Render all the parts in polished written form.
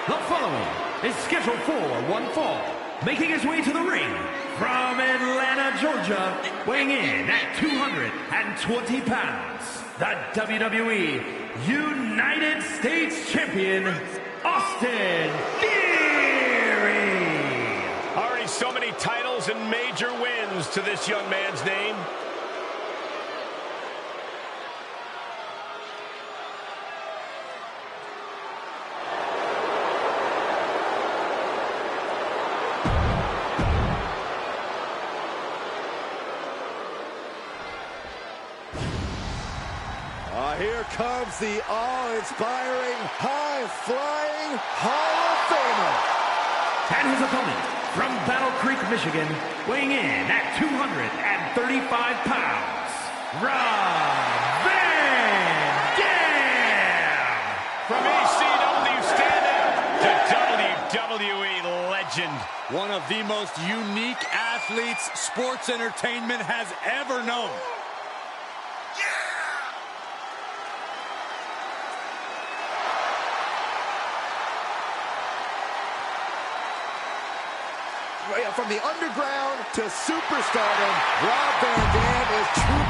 The following is scheduled for one fall, making his way to the ring from Atlanta, Georgia, weighing in at 220 pounds, the WWE United States Champion, Austin Theory. Already so many titles and major wins to this young man's name. Here comes the awe-inspiring, high-flying Hall of Famer. And his opponent from Battle Creek, Michigan, weighing in at 235 pounds, Rob Van Dam. From ECW standout to WWE legend. One of the most unique athletes sports entertainment has ever known. From the underground to superstardom, Rob Van Dam is true.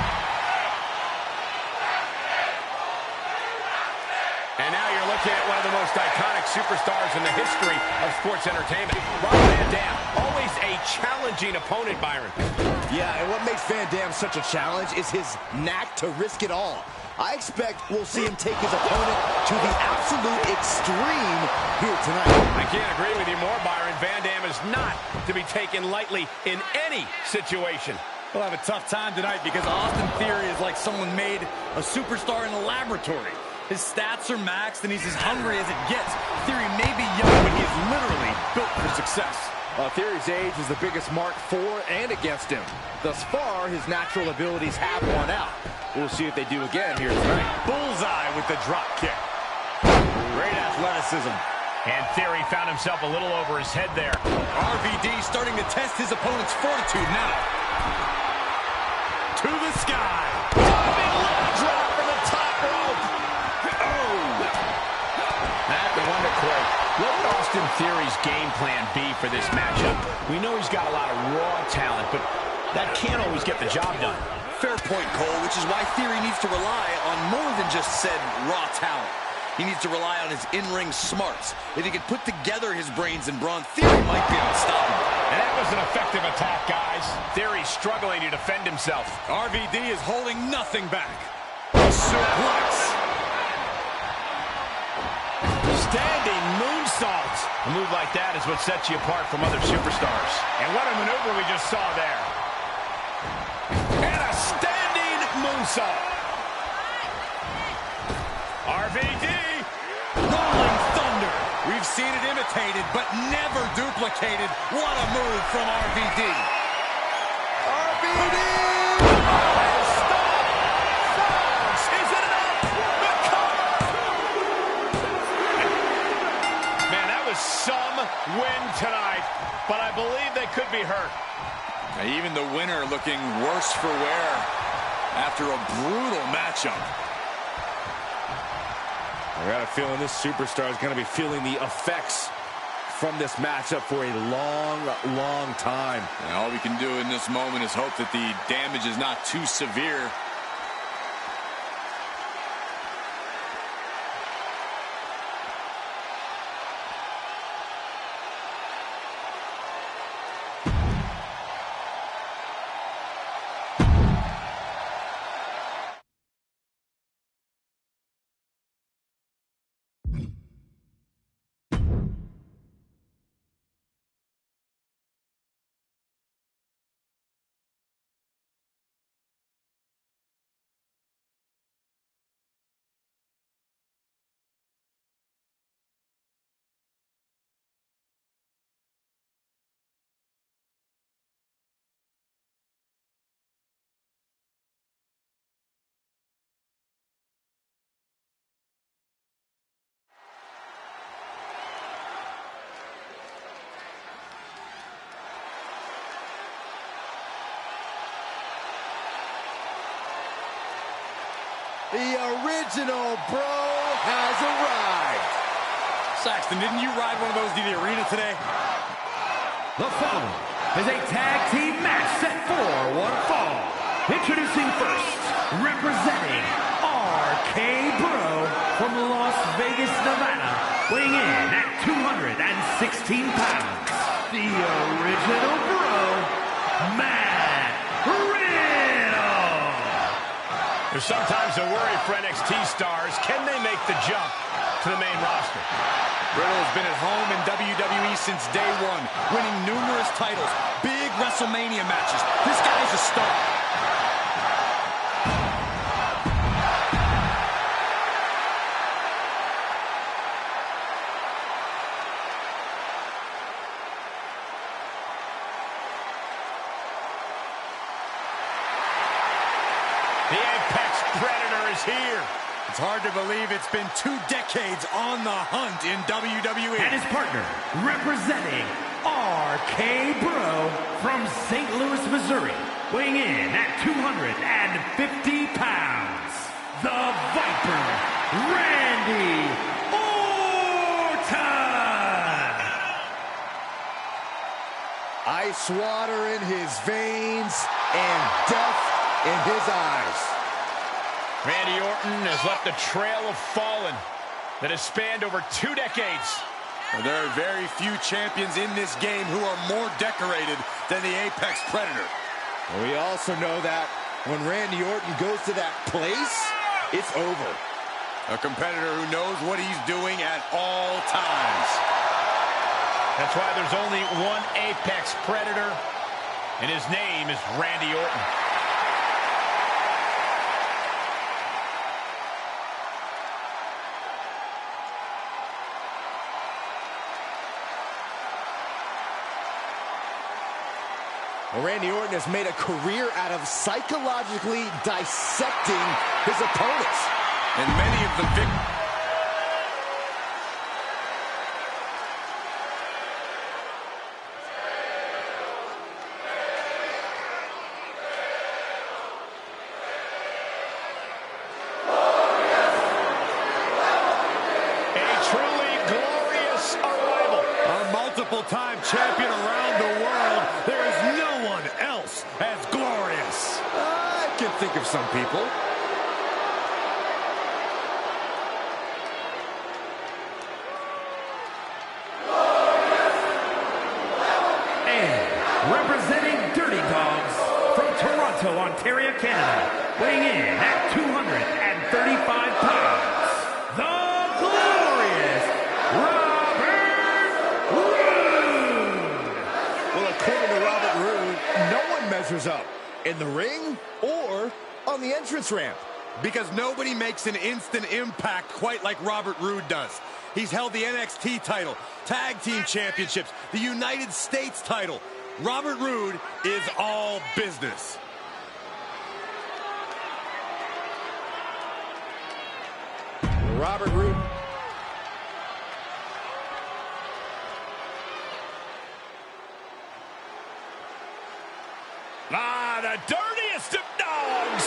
And now you're looking at one of the most iconic superstars in the history of sports entertainment. Rob Van Dam, always a challenging opponent, Byron. Yeah, and what makes Van Dam such a challenge is his knack to risk it all. I expect we'll see him take his opponent to the absolute extreme here tonight. I can't agree with you more, Byron. Van Dam is not to be taken lightly in any situation. He'll have a tough time tonight because Austin Theory is like someone made a superstar in a laboratory. His stats are maxed and he's as hungry as it gets. Theory may be young, but he is literally built for success. Theory's age is the biggest mark for and against him. Thus far, his natural abilities have won out. We'll see if they do again here tonight. Bullseye with the drop kick. Great athleticism. And Theory found himself a little over his head there. RVD starting to test his opponent's fortitude now. To the sky. Big leg drop from the top rope. Oh. That's the one to quote. What would Austin Theory's game plan be for this matchup? We know he's got a lot of raw talent, but that can't always get the job done. Fair point, Cole, which is why Theory needs to rely on more than just said raw talent. He needs to rely on his in-ring smarts. If he could put together his brains and brawn, Theory might be unstoppable. And that was an effective attack, guys. Theory struggling to defend himself. RVD is holding nothing back. Suplex. Standing moonsault. A move like that is what sets you apart from other superstars. And what a maneuver we just saw there. And a standing moonsault. RVD. Rolling thunder. We've seen it imitated, but never duplicated. What a move from RVD. RVD! Is it enough? The cover! Man, that was some win tonight, but I believe they could be hurt. Even the winner looking worse for wear after a brutal matchup. I got a feeling this superstar is going to be feeling the effects from this matchup for a long, long time. And all we can do in this moment is hope that the damage is not too severe. The original Bro has arrived. Saxton, didn't you ride one of those to the arena today? The following is a tag team match set for one fall. Introducing first, representing RK Bro from Las Vegas, Nevada, weighing in at 216 pounds, the original Bro, Matt Riddle. There's sometimes a worry for NXT stars. Can they make the jump to the main roster? Riddle has been at home in WWE since day one, winning numerous titles, big WrestleMania matches. This guy's a star. The Apex Predator is here. It's hard to believe it's been 2 decades on the hunt in WWE. And his partner, representing RK Bro from St. Louis, Missouri, weighing in at 250 pounds, the Viper, Randy Orton. Ice water in his veins and death in his eyes. Randy Orton has left a trail of fallen that has spanned over 2 decades. Well, there are very few champions in this game who are more decorated than the Apex Predator. We also know that when Randy Orton goes to that place, it's over. A competitor who knows what he's doing at all times. That's why there's only one Apex Predator, and his name is Randy Orton. Randy Orton has made a career out of psychologically dissecting his opponents. And many of the multiple-time champion around the world, there is no one else as glorious. I can think of some people. And representing Dirty Dogs from Toronto, Ontario, Canada, weighing in at 235 pounds, the glorious measures up in the ring or on the entrance ramp. Because nobody makes an instant impact quite like Robert Roode does. He's held the NXT title, Tag Team Championships, the United States title. Robert Roode is all business. Robert Roode. The dirtiest of dogs.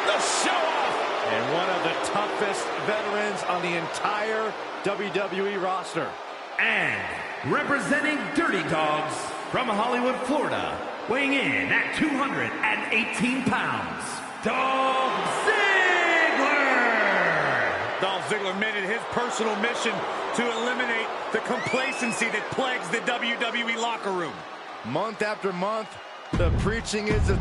The show-off. And one of the toughest veterans on the entire WWE roster. And representing Dirty Dogs from Hollywood, Florida, weighing in at 218 pounds, Dolph Ziggler. Dolph Ziggler made it his personal mission to eliminate the complacency that plagues the WWE locker room. Month after month, the preaching is a...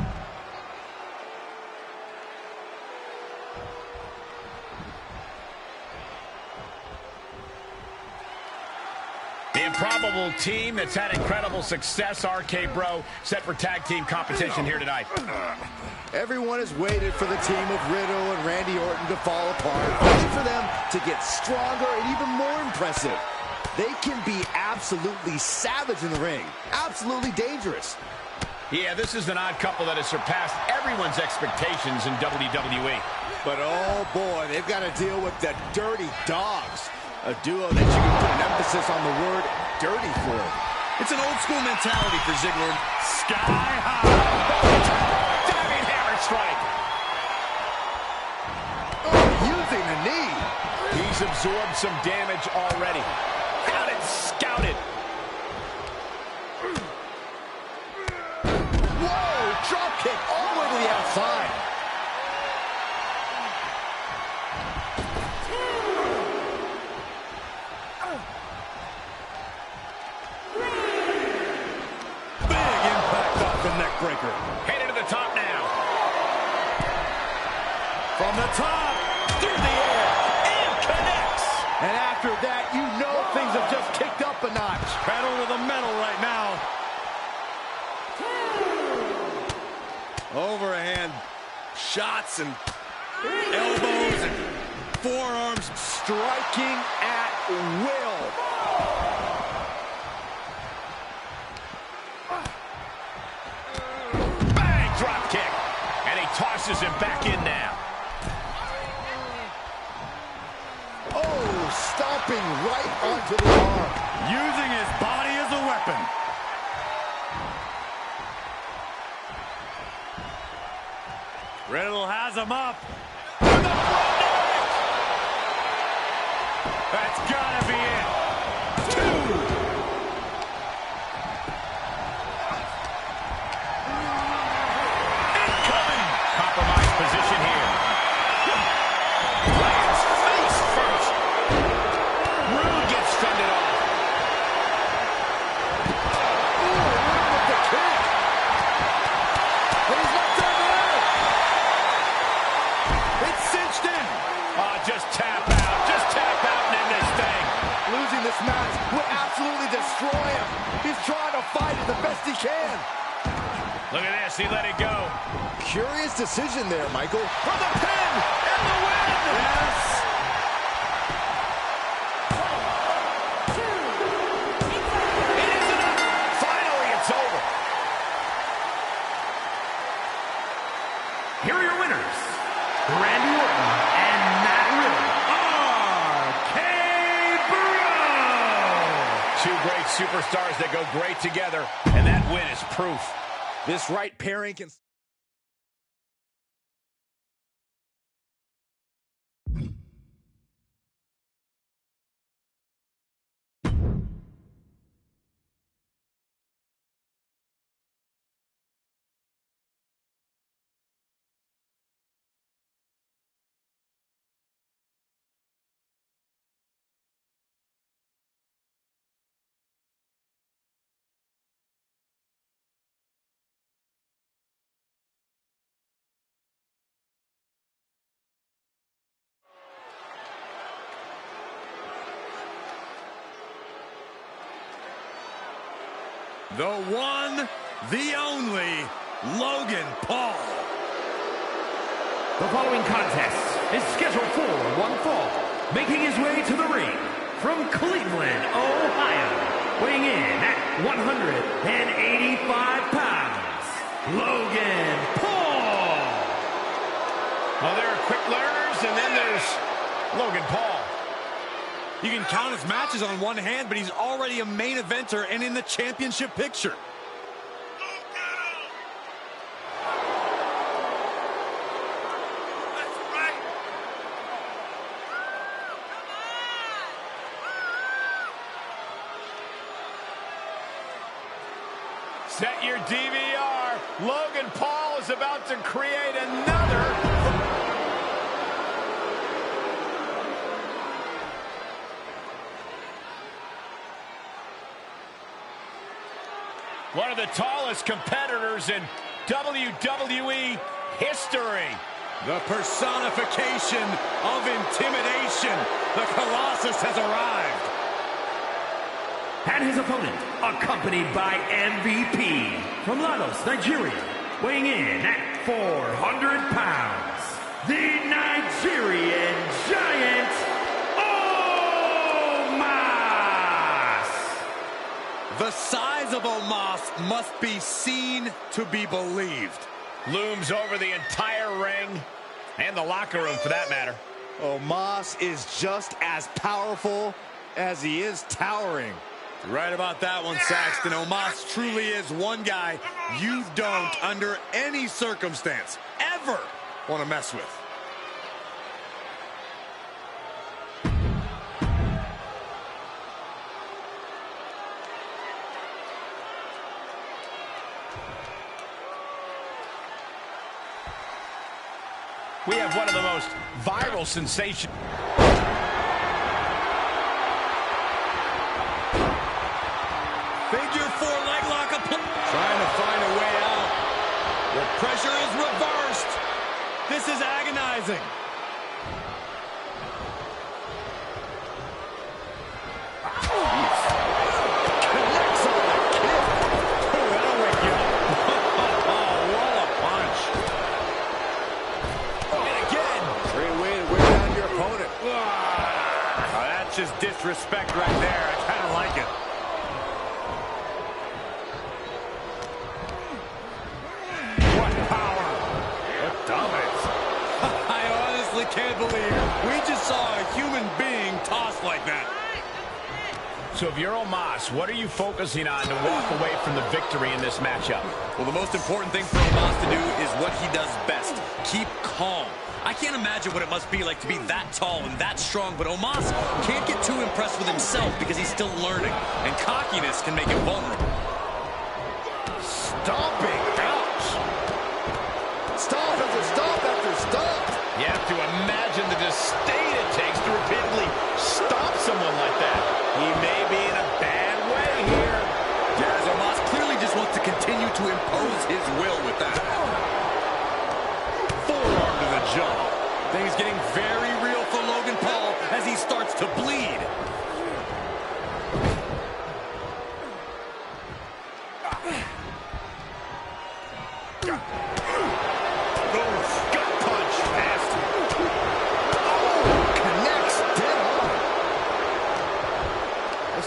The improbable team that's had incredible success, RK Bro, set for tag team competition here tonight. Everyone has waited for the team of Riddle and Randy Orton to fall apart, waiting for them to get stronger and even more impressive. They can be absolutely savage in the ring, absolutely dangerous. Yeah, this is an odd couple that has surpassed everyone's expectations in WWE. But oh boy, they've got to deal with the Dirty Dogs, a duo that you can put an emphasis on the word dirty for. It's an old school mentality for Ziggler. Sky high. Diving hammer strike. Oh, using the knee. He's He's absorbed some damage already. Got it, scouted. Whoa, drop kick all the way to the outside. Big impact off the neck breaker. Headed to the top now. From the top, through the air, and connects. And after that, you know things have just kicked up a notch. Pedal to the metal right now. Overhand shots and elbows and forearms. Striking at will. Bang, drop kick. And he tosses him back in now. Oh, stomping right onto the arm. Using his body as a weapon. Riddle has him up. That's gotta be it. 2. Incoming. Compromised position here. Lands face first. Rude gets fended off. With the kick. And he's not done there. It's cinched in. Just tap out. Just tap out and end this thing. Losing this match would absolutely destroy him. He's trying to fight it the best he can. Look at this. He let it go. Curious decision there, Michael. For the pin and the win. Yes. It is enough. Finally, it's over. Here are your winners, Randy Orton and Matt Riddle. RK-Bro! Two great superstars that go great together, and that win is proof. This right pairing can... The one, the only, Logan Paul. The following contest is scheduled for one fall. Making his way to the ring from Cleveland, Ohio, weighing in at 185 pounds, Logan Paul. Well, there are quick learners, and then there's Logan Paul. You can count his matches on one hand, but he's already a main eventer and in the championship picture. Set your DVR. Logan Paul is about to create another. One of the tallest competitors in WWE history. The personification of intimidation. The Colossus has arrived. And his opponent, accompanied by MVP from Lagos, Nigeria, weighing in at 400 pounds, the Nigerian Giant, Omos! The size of Omos must be seen to be believed. Looms over the entire ring and the locker room for that matter. Omos is just as powerful as he is towering. Right about that one, Saxton. Omos truly is one guy you don't, under any circumstance, ever want to mess with. We have one of the most viral sensations. Figure four leg lock applied. Trying to find a way out. The pressure is reversed. This is agonizing. Connects on the kick. Oh, that'll wake you up. Oh, what a punch. And again. Great way to wear down your opponent. Oh, that's just disrespect right there. I kind of like it. What power. What dominance. I honestly can't believe we just saw a human being tossed like that. So if you're Omos, what are you focusing on to walk away from the victory in this matchup? Well, the most important thing for Omos to do is what he does best. Keep calm. I can't imagine what it must be like to be that tall and that strong, but Omos can't get too impressed with himself because he's still learning, and cockiness can make him vulnerable. Stomping. Ouch. Stomp after stomp after stomp. You have to imagine the disdain it takes to repeatedly stop someone like that. He may be in a bad way here. Yeah, Omos clearly just wants to continue to impose his will with that. Forearm to the jaw. Things getting very real for Logan Paul as he starts to bleed.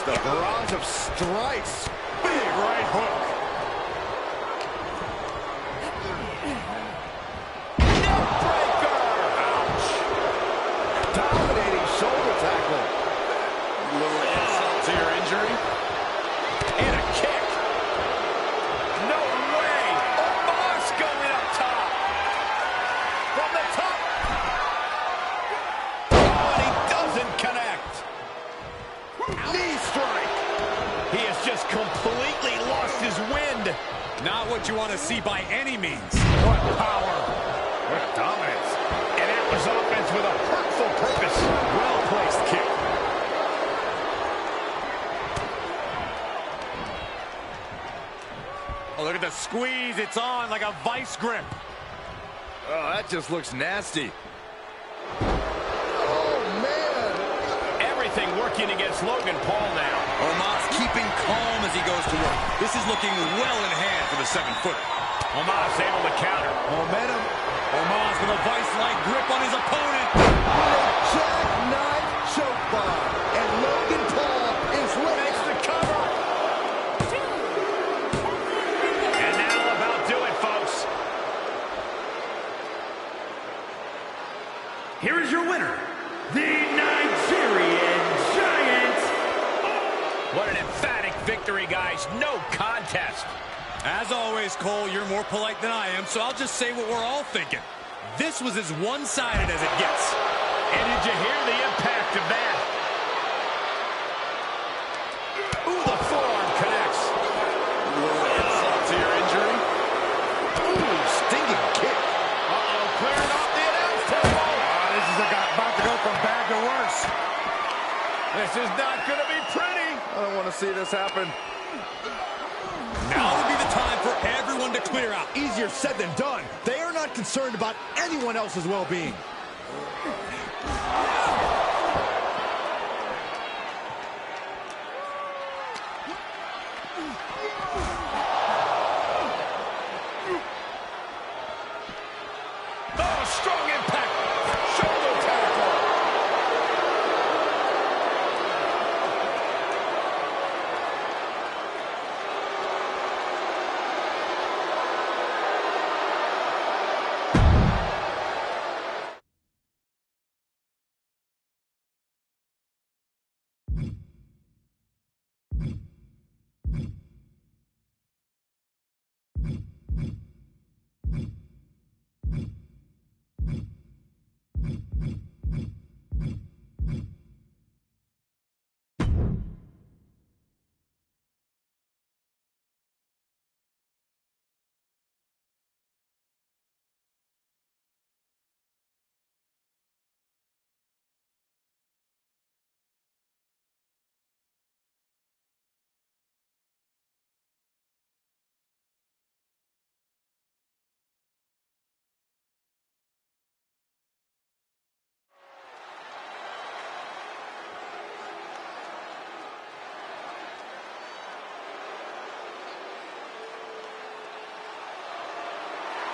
The barrage of strikes. Big right hook. Neckbreaker. Ouch. Dominating shoulder tackle. A little insult to your injury. And a kick. No way. Omos going up top. From the top. Oh, and he doesn't connect. Knee strike. He has just completely lost his wind. Not what you want to see by any means. What power. What dominance. And that was offense with a hurtful purpose. Well-placed kick. Oh, look at the squeeze. It's on like a vice grip. Oh, that just looks nasty. Oh, man. Everything working against Logan Paul now. Omos keeping calm as he goes to work. This is looking well in hand for the 7-footer. Omos able to counter. Momentum. Omos with a vice-like grip on his opponent. With a jackknife choke bomb. And Logan Paul is Makes the cover. And that'll about do it, folks. Here is your winner, the Nigerian Giant. What an emphatic victory, guys. No contest. As always, Cole, you're more polite than I am, so I'll just say what we're all thinking. This was as one-sided as it gets. And did you hear the impact of that? Ooh, the forearm connects. A little insult to your injury. Ooh, stinging kick. Uh-oh, clearing off the announce table. This is about to go from bad to worse. This is not going to be pretty. I don't want to see this happen. Now would be the time for everyone to clear out. Easier said than done. They are not concerned about anyone else's well-being.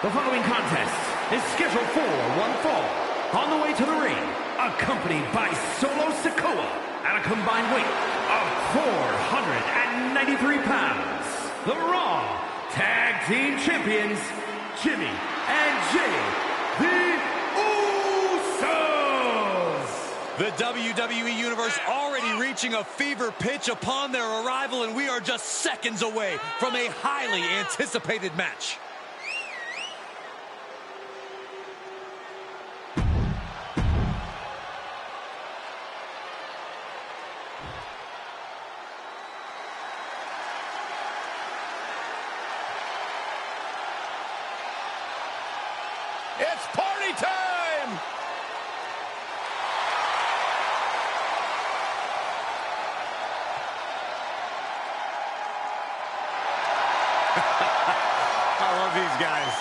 The following contest is scheduled for one fall. On the way to the ring, accompanied by Solo Sikoa at a combined weight of 493 pounds. The Raw Tag Team Champions, Jimmy and Jay, the Usos. The WWE Universe already reaching a fever pitch upon their arrival, and we are just seconds away from a highly anticipated match. It's party time! I love these guys.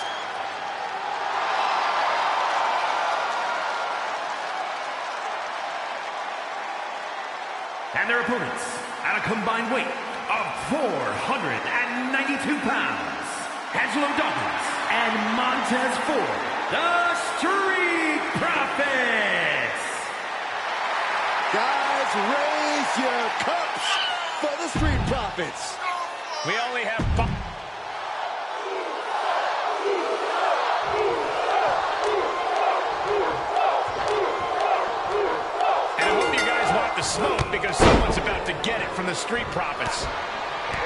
And their opponents at a combined weight of 492 pounds. Angelo Dawkins and Montez Ford, the Street Profits. Guys, raise your cups for the Street Profits. We only have 5. And I hope you guys want the smoke because someone's about to get it from the Street Profits.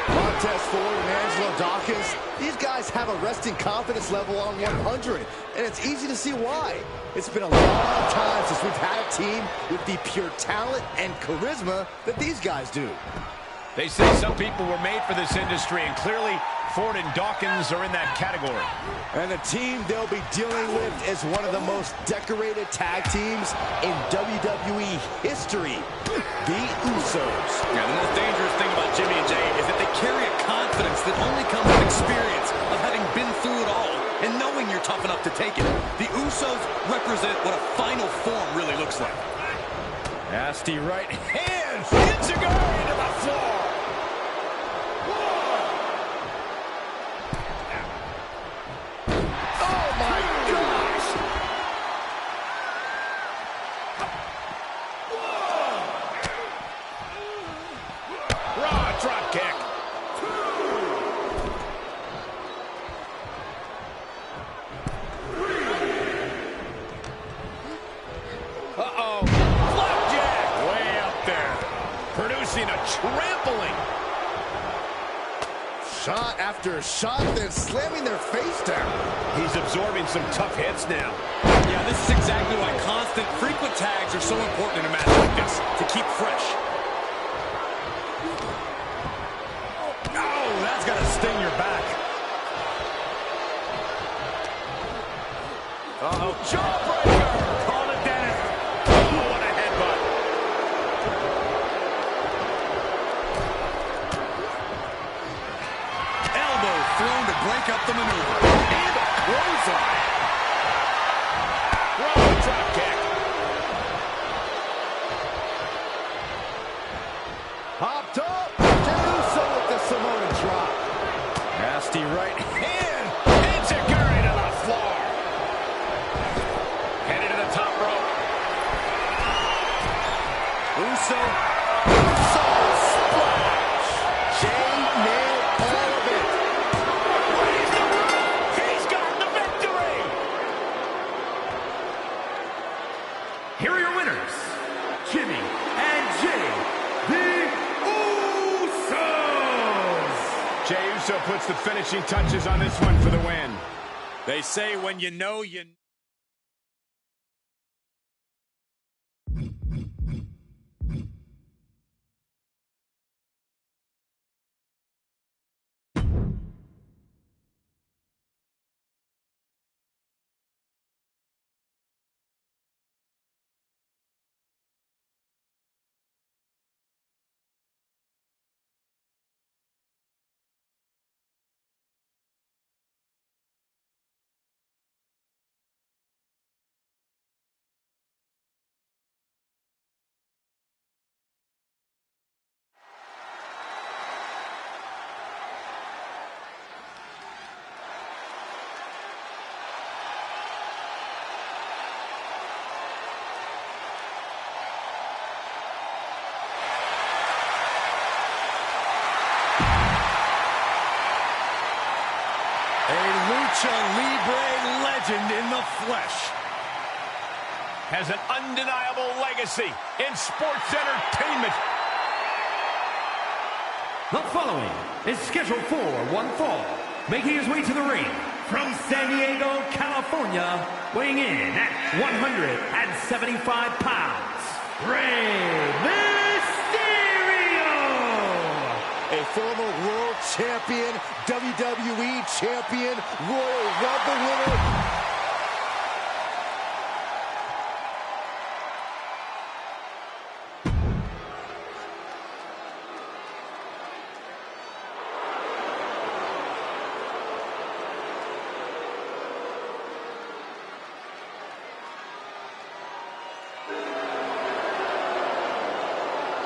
Montez Ford and Angelo Dawkins, these guys have a resting confidence level on 100, and it's easy to see why. It's been a long time since we've had a team with the pure talent and charisma that these guys do. They say some people were made for this industry, and clearly Ford and Dawkins are in that category. And the team they'll be dealing with is one of the most decorated tag teams in WWE history, the Usos. Yeah, the most dangerous thing about Jimmy and Jay is that they carry a confidence that only comes with experience of having been through it all and knowing you're tough enough to take it. The Usos represent what a final form really looks like. Nasty right hand. Enziguri to the floor. Oh my gosh! Raw drop kick. Uh-oh. Flapjack. Way up there. Producing a trampling. Shot after shot, then slamming their face down. He's absorbing some tough hits now. Yeah, this is exactly why constant, frequent tags are so important in a match like this, to keep fresh. Oh, that's got to sting your back. Uh-oh, jawbreaker! Call it Dennis. Oh, what a headbutt. Elbow thrown to break up the maneuver. And a clothesline. Raw drop kick. Popped up. Uso with the Samoan drop. Nasty right hand. Enziguri to the floor. Headed to the top rope. Uso. Uso splash. Jay nailed all of it. He's got the victory. Here are your winners, Jimmy and Jay, the Usos. Jey Uso puts the finishing touches on this one for the win. They say when you know, you Lucha Libre legend in the flesh. Has an undeniable legacy in sports entertainment. The following is scheduled for one fall, making his way to the ring from San Diego, California, weighing in at 175 pounds, Rey Mysterio! A former world champion, WWE champion, Royal Rumble winner.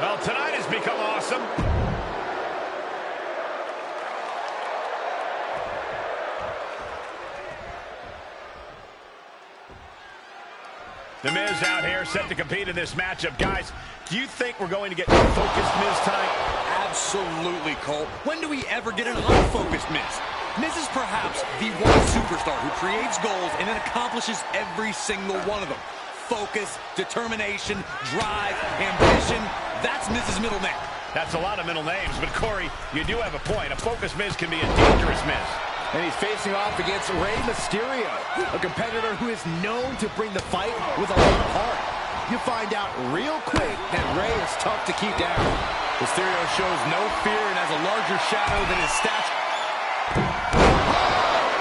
Well, tonight has become awesome. The Miz out here set to compete in this matchup. Guys, do you think we're going to get focused Miz tonight? Absolutely, Cole. When do we ever get an unfocused Miz? Miz is perhaps the one superstar who creates goals and then accomplishes every single one of them. Focus, determination, drive, ambition. That's Miz's middle name. That's a lot of middle names, but Corey, you do have a point. A focused Miz can be a dangerous Miz. And he's facing off against Rey Mysterio, a competitor who is known to bring the fight with a lot of heart. You find out real quick that Rey is tough to keep down. Mysterio shows no fear and has a larger shadow than his stature.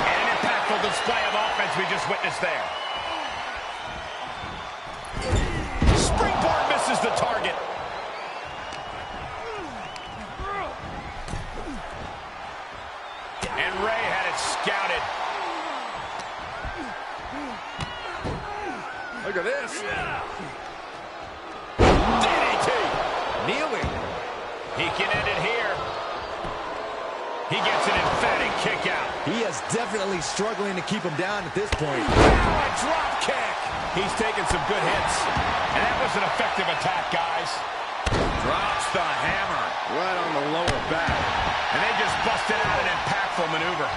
And an impactful display of offense we just witnessed there. Springboard misses the target. And Rey had it scouted. Look at this. DDT. Kneeling. He can end it here. He gets an emphatic kick out. He is definitely struggling to keep him down at this point. Now a drop kick. He's taking some good hits. And that was an effective attack, guys. Drops the hammer. Right on the lower back. And they just busted out an impactful maneuver.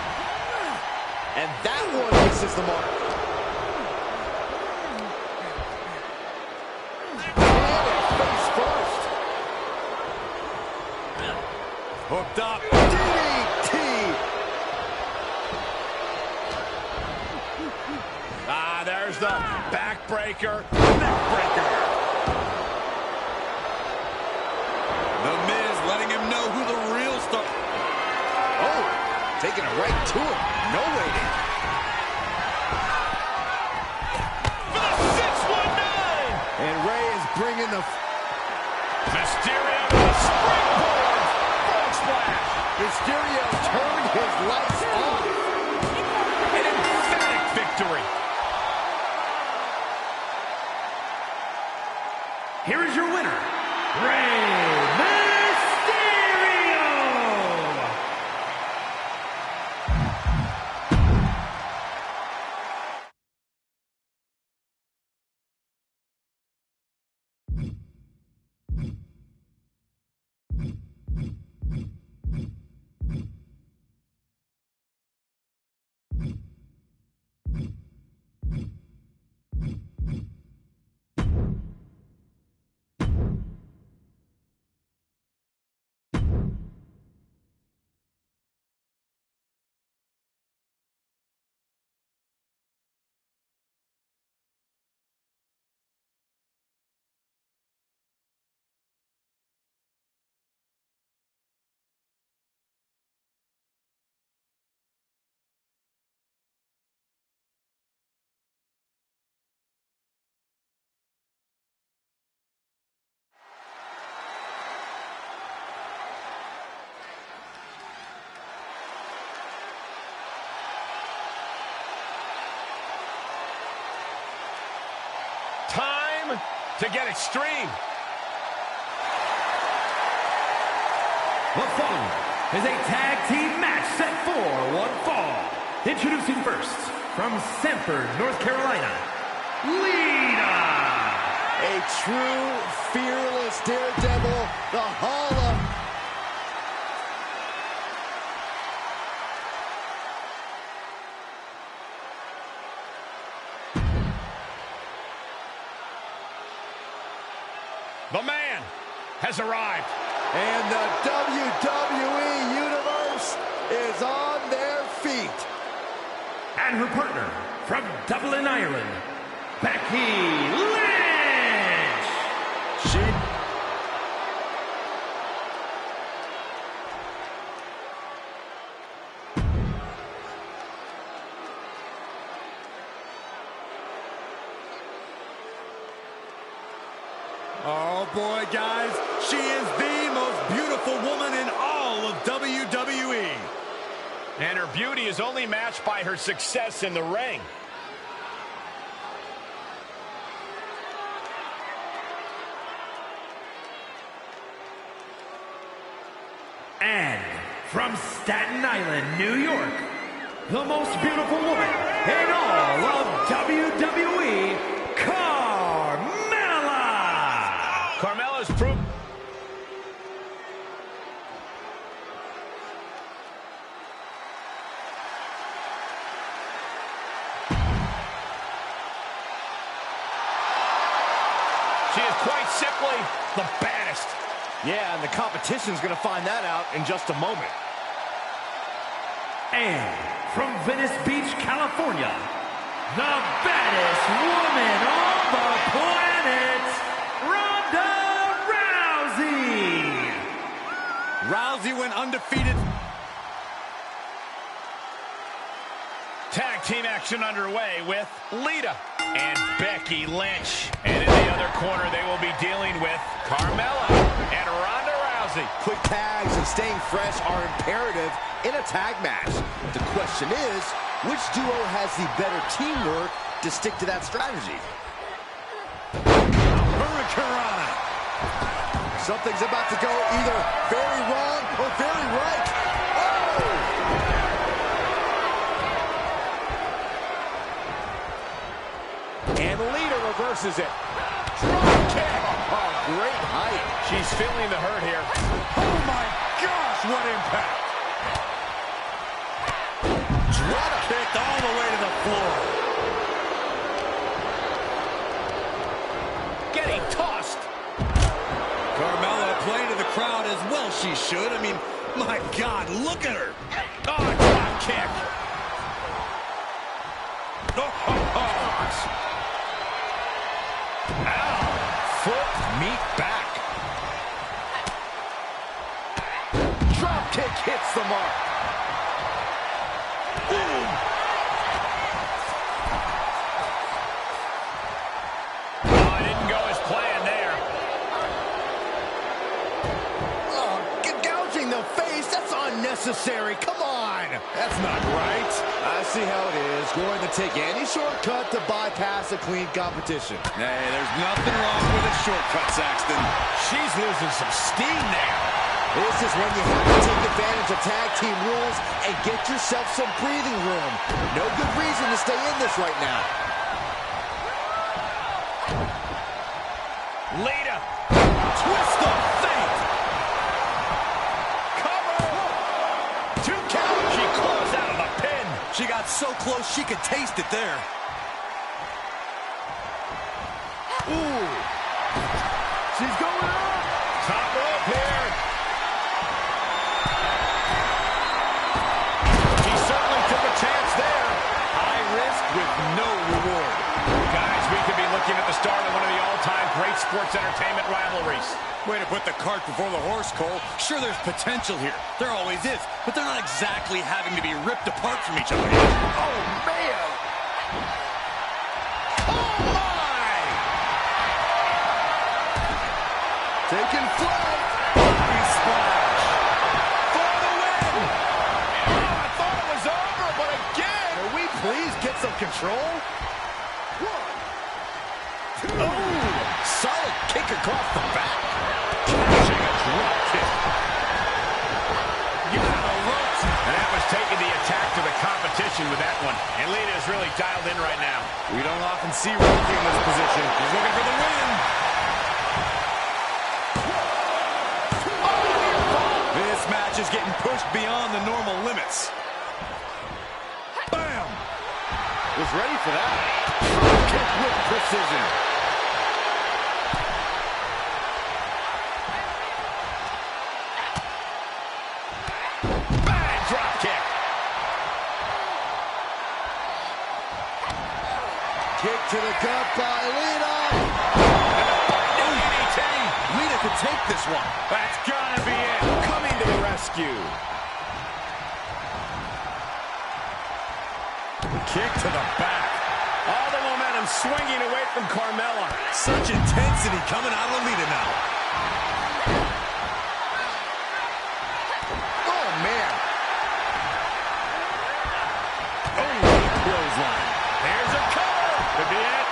And that one misses the mark. And face first. Hooked up. DDT. There's the backbreaker, neckbreaker. The Miz letting him know who the real star. Oh, taking it right to him. No waiting. For the 619! And Rey is bringing the... Mysterio with a springboard. Frog splash. Mysterio turned his lights off. An emphatic victory. Here is your winner, Rey Mysterio! Time to get extreme. The following is a tag team match set for one fall. Introducing first, from Sanford, North Carolina, Lita. A true, fearless daredevil, the Hall of... The man has arrived. And the WWE Universe is on their feet. And her partner from Dublin, Ireland, Becky Lynch. Oh boy, guys, she is the most beautiful woman in all of WWE. And her beauty is only matched by her success in the ring. And from Staten Island, New York, the most beautiful woman in all of WWE, Carmella's proof. She is quite simply the baddest. Yeah, and the competition's going to find that out in just a moment. And from Venice Beach, California, the baddest woman on the planet, Rousey went undefeated. Tag team action underway with Lita and Becky Lynch. And in the other corner, they will be dealing with Carmella and Ronda Rousey. Quick tags and staying fresh are imperative in a tag match. The question is, which duo has the better teamwork to stick to that strategy? Hurricanrana. Something's about to go either very wrong or very right. Oh! And Lita reverses it. Drop kick. Oh, great height. She's feeling the hurt here. Oh my gosh, what impact. Drop kicked all the way to the floor. Getting tossed. Carmella playing to the crowd as well she should. I mean, my God, look at her. Oh, drop kick. Ow. Foot meet back. Drop kick hits the mark. Boom. Oh, it didn't go as planned there. Gouging the face, that's unnecessary. Come on. That's not right. I see how it is. Going to take any shortcut to bypass a clean competition. Hey, there's nothing wrong with a shortcut, Saxton. She's losing some steam there. This is when you have to take advantage of tag team rules and get yourself some breathing room. No good reason to stay in this right now. Lita. Twist of fate. Cover. 2 count. She claws out of the pin. She got so close she could taste it there. Ooh. She's going up. Top rope here. She certainly took a chance there. High risk with no reward. Guys, we could be looking at the start of one of the all-time great sports entertainment rivalries. Way to put the cart before the horse, Cole. Sure, there's potential here. There always is. But they're not exactly having to be ripped apart from each other. Oh, man. Oh, my. Taking flight. Body splash. For the win! Oh, I thought it was over, but again! Can we please get some control? 1, 2. Oh, solid kick across the back. Catching a drop kick. You got the ropes. And that was taking the attack to the competition with that one. And Lita is really dialed in right now. We don't often see Rousey in this position. He's looking for the win. This match is getting pushed beyond the normal limits. Bam! Was ready for that. Kick with precision. to the gut by Lita. Lita could take this one. That's gotta be it. Coming to the rescue. Kick to the back. All the momentum swinging away from Carmella. Such intensity coming out of Lita now. Oh, man. Oh, clothesline. There's a cover. Could be it.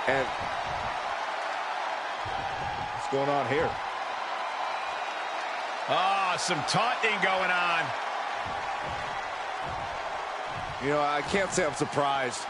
And what's going on here? Ah, some taunting going on. You know, I can't say I'm surprised.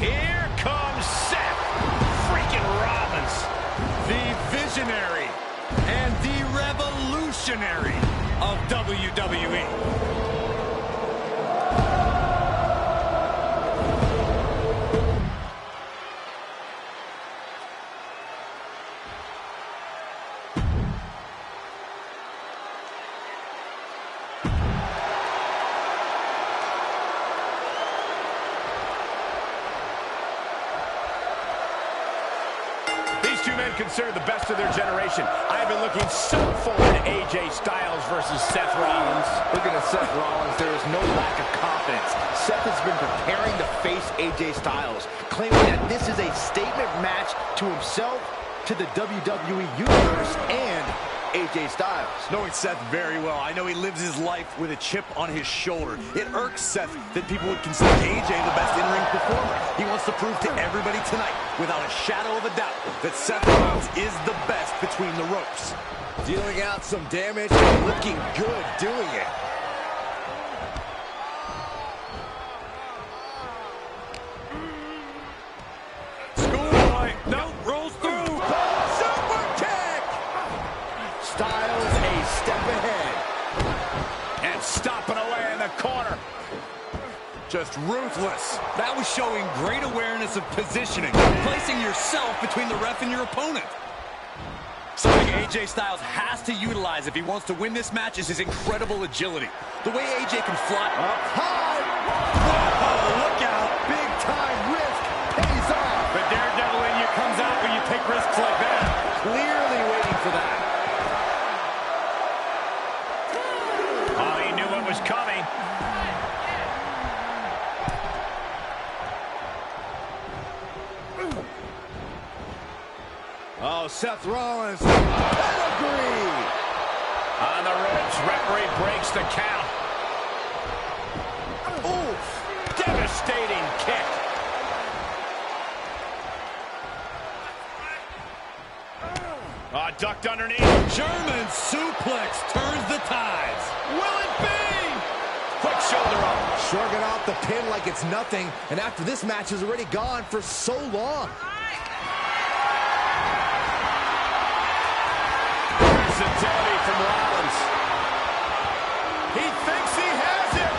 Here comes Seth freaking Rollins. The visionary and the revolutionary of WWE. These two men considered the best of their generation. I've been looking so forward to AJ Styles versus Seth Rollins. Looking at Seth Rollins, there is no lack of confidence. Seth has been preparing to face AJ Styles, claiming that this is a statement match to himself, to the WWE Universe, and AJ Styles. Knowing Seth very well, I know he lives his life with a chip on his shoulder. It irks Seth that people would consider AJ the best in-ring performer. He wants to prove to everybody tonight, without a shadow of a doubt, that Seth Rollins is the best between the ropes. Dealing out some damage and looking good doing it. Schoolboy, no, rolls through. Super kick! Styles a step ahead. And stomping away in the corner. Just ruthless. That was showing great awareness of positioning, placing yourself between the ref and your opponent. Something AJ Styles has to utilize if he wants to win this match is his incredible agility. The way AJ can fly Up high! Whoa, look out! Big time risk pays off! The daredevil in you comes out when you take risks like that. Clearly waiting for that. Oh, he knew what was coming. Oh, Seth Rollins, pedigree! On the ropes, referee breaks the count. Oof! Devastating kick. Ducked underneath. German suplex turns the tides. Will it be? Quick shoulder up. Shrugging off the pin like it's nothing, and after this match is already gone for so long. Versatility from Rollins. He thinks he has it.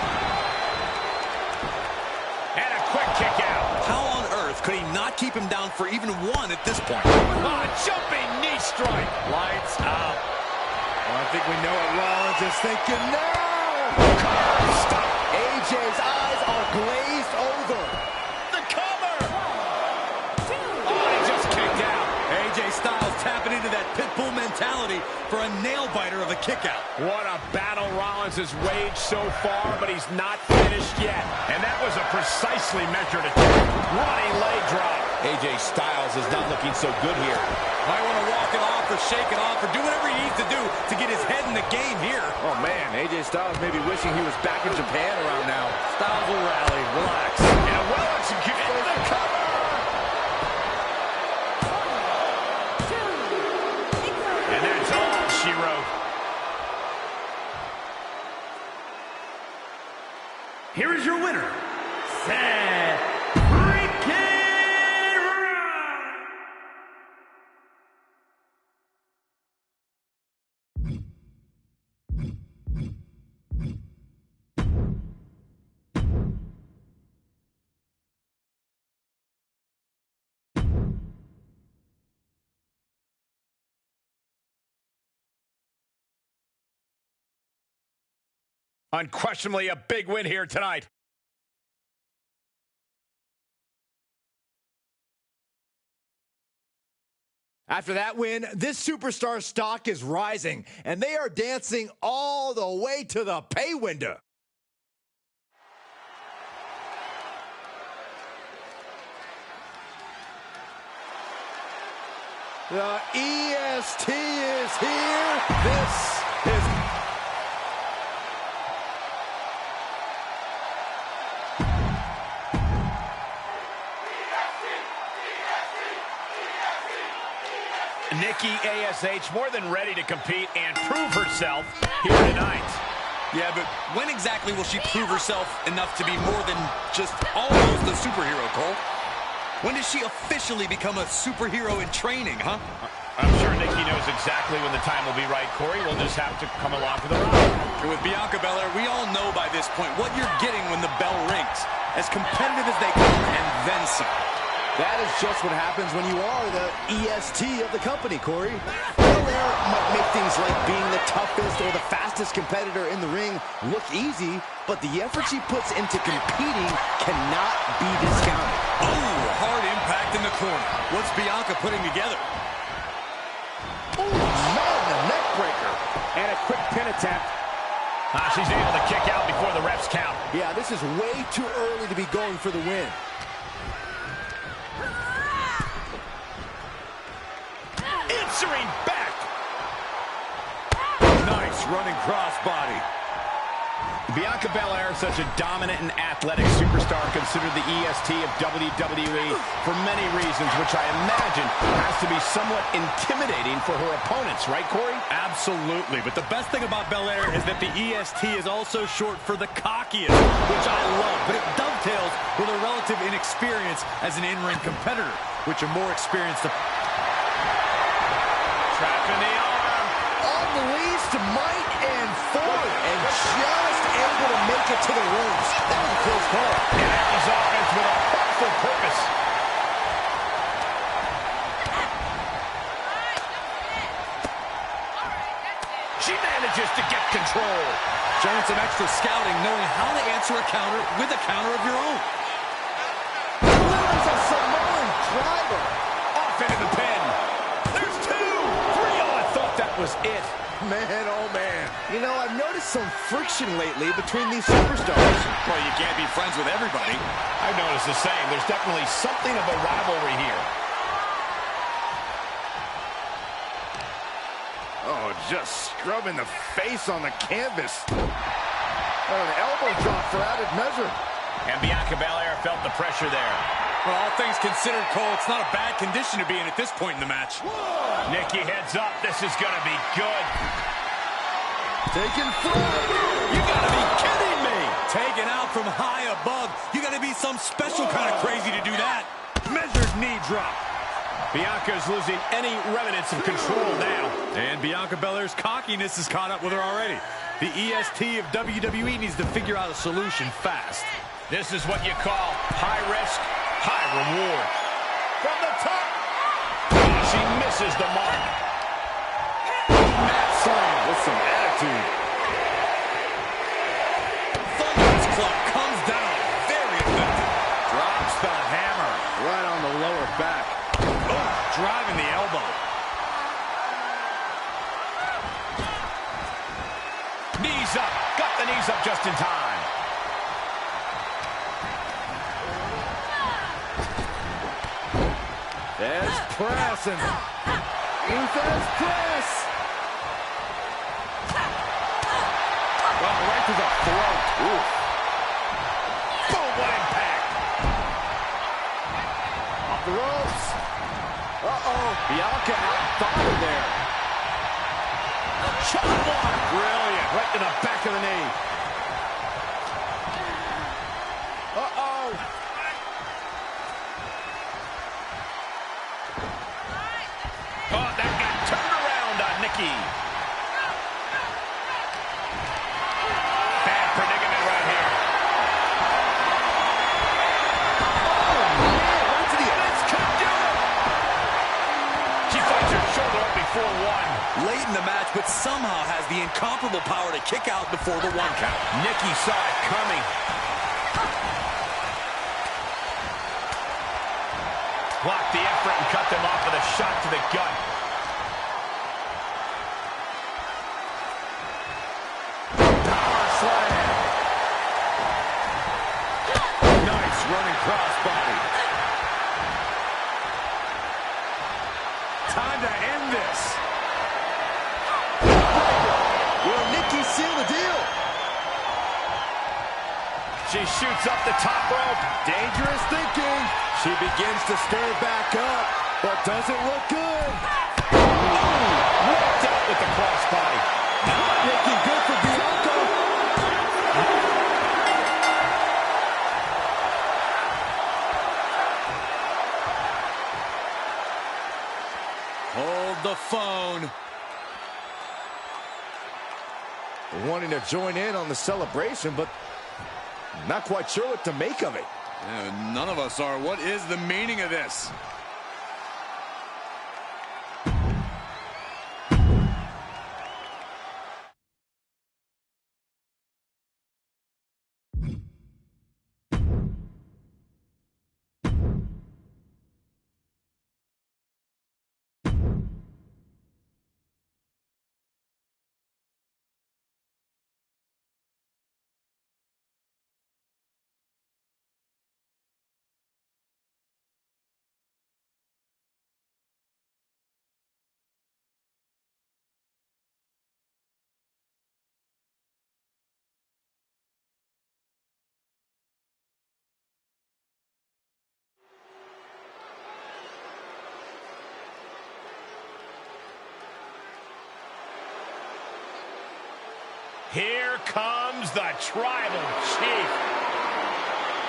And a quick kick out. How on earth could he not keep him down for even one at this point? Jumping knee strike. Lights out. Well, I think we know what Rollins is thinking now. Stop. AJ's eyes are glazed over. The cover. Oh, he just tapping into that pit bull mentality for a nail-biter of a kick-out. What a battle Rollins has waged so far, but he's not finished yet. And that was a precisely measured attack. Running leg drop. AJ Styles is not looking so good here. Might want to walk it off or shake it off or do whatever he needs to do to get his head in the game here. Oh, man, AJ Styles may be wishing he was back in Japan around now. Styles will rally. Relax. And a well-executed the cover. And that's all she wrote. Here is your winner, Seth freaking Unquestionably a big win here tonight. After that win, this superstar stock is rising, and they are dancing all the way to the pay window. The EST is here. This is... Nikki ASH more than ready to compete and prove herself here tonight. Yeah, but when exactly will she prove herself enough to be more than just almost a superhero, Cole? When does she officially become a superhero in training, huh? I'm sure Nikki knows exactly when the time will be right, Corey. We'll just have to come along for the ride. And with Bianca Belair, we all know by this point what you're getting when the bell rings. As competitive as they come, and then some. That is just what happens when you are the EST of the company, Corey. Belair might make things like being the toughest or the fastest competitor in the ring look easy, but the effort she puts into competing cannot be discounted. Oh, hard impact in the corner. What's Bianca putting together? Oh, man, the neck breaker. And a quick pin attempt. She's able to kick out before the refs count. Yeah, this is way too early to be going for the win. Answering back. Nice running crossbody. Bianca Belair, such a dominant and athletic superstar, considered the EST of WWE for many reasons, which I imagine has to be somewhat intimidating for her opponents, right, Corey? Absolutely, but the best thing about Belair is that the EST is also short for the cockiest, which I love, but it dovetails with her relative inexperience as an in-ring competitor, which a more experienced... Trapping the arm. Unleashed might and forward, and just able to make it to the ropes. That was a close call. And Becky's offense with a powerful purpose. She manages to get control. Showing some extra scouting, knowing how to answer a counter with a counter of your own. There's a Samoan driver. Off into the pin. There's 2, 3. Oh, I thought that was it. Man, oh man. You know, I've noticed some friction lately between these superstars. Well, you can't be friends with everybody. I've noticed the same. There's definitely something of a rivalry here. Oh, just scrubbing the face on the canvas. Oh, an elbow drop for added measure. And Bianca Belair felt the pressure there. Well, all things considered, Cole, it's not a bad condition to be in at this point in the match. Nikki heads up. This is going to be good. Taking flight. You gotta be kidding me! Taken out from high above. You gotta be some special kind of crazy to do that. Measured knee drop. Bianca's losing any remnants of control now. And Bianca Belair's cockiness has caught up with her already. The EST of WWE needs to figure out a solution fast. This is what you call high risk, high reward. From the top. She misses the mark. Mat slam with some attitude. Thunderous club comes down. Very effective. Drops the hammer right on the lower back. Oh, driving the elbow. knees up. Got the knees up just in time. There's press and Luther's press. Oh, right to the throat. Oof. Boom, what impact. Off the ropes. Uh-oh. Bianca outthought her there. Shot one. Brilliant. Right to the back of the knee. Uh-oh. Oh, that got turned around on Nikki. Bad predicament right here. Oh, man. Right to the This could do it. She fights her shoulder up before one. Late in the match, but somehow has the incomparable power to kick out before the 1 count. Nikki saw it coming. Blocked the effort and cut them off with a shot to the gut. power slam. Nice running crossbody. Time to end this. Will Nikki seal the deal? She shoots up the top rope. Dangerous thinking. She begins to stir back up, but doesn't look good. Walked out with the crossbody. Not looking good for Bianca. Hold the phone. Wanting to join in on the celebration, but not quite sure what to make of it. Yeah, none of us are. What is the meaning of this? Here comes the Tribal Chief.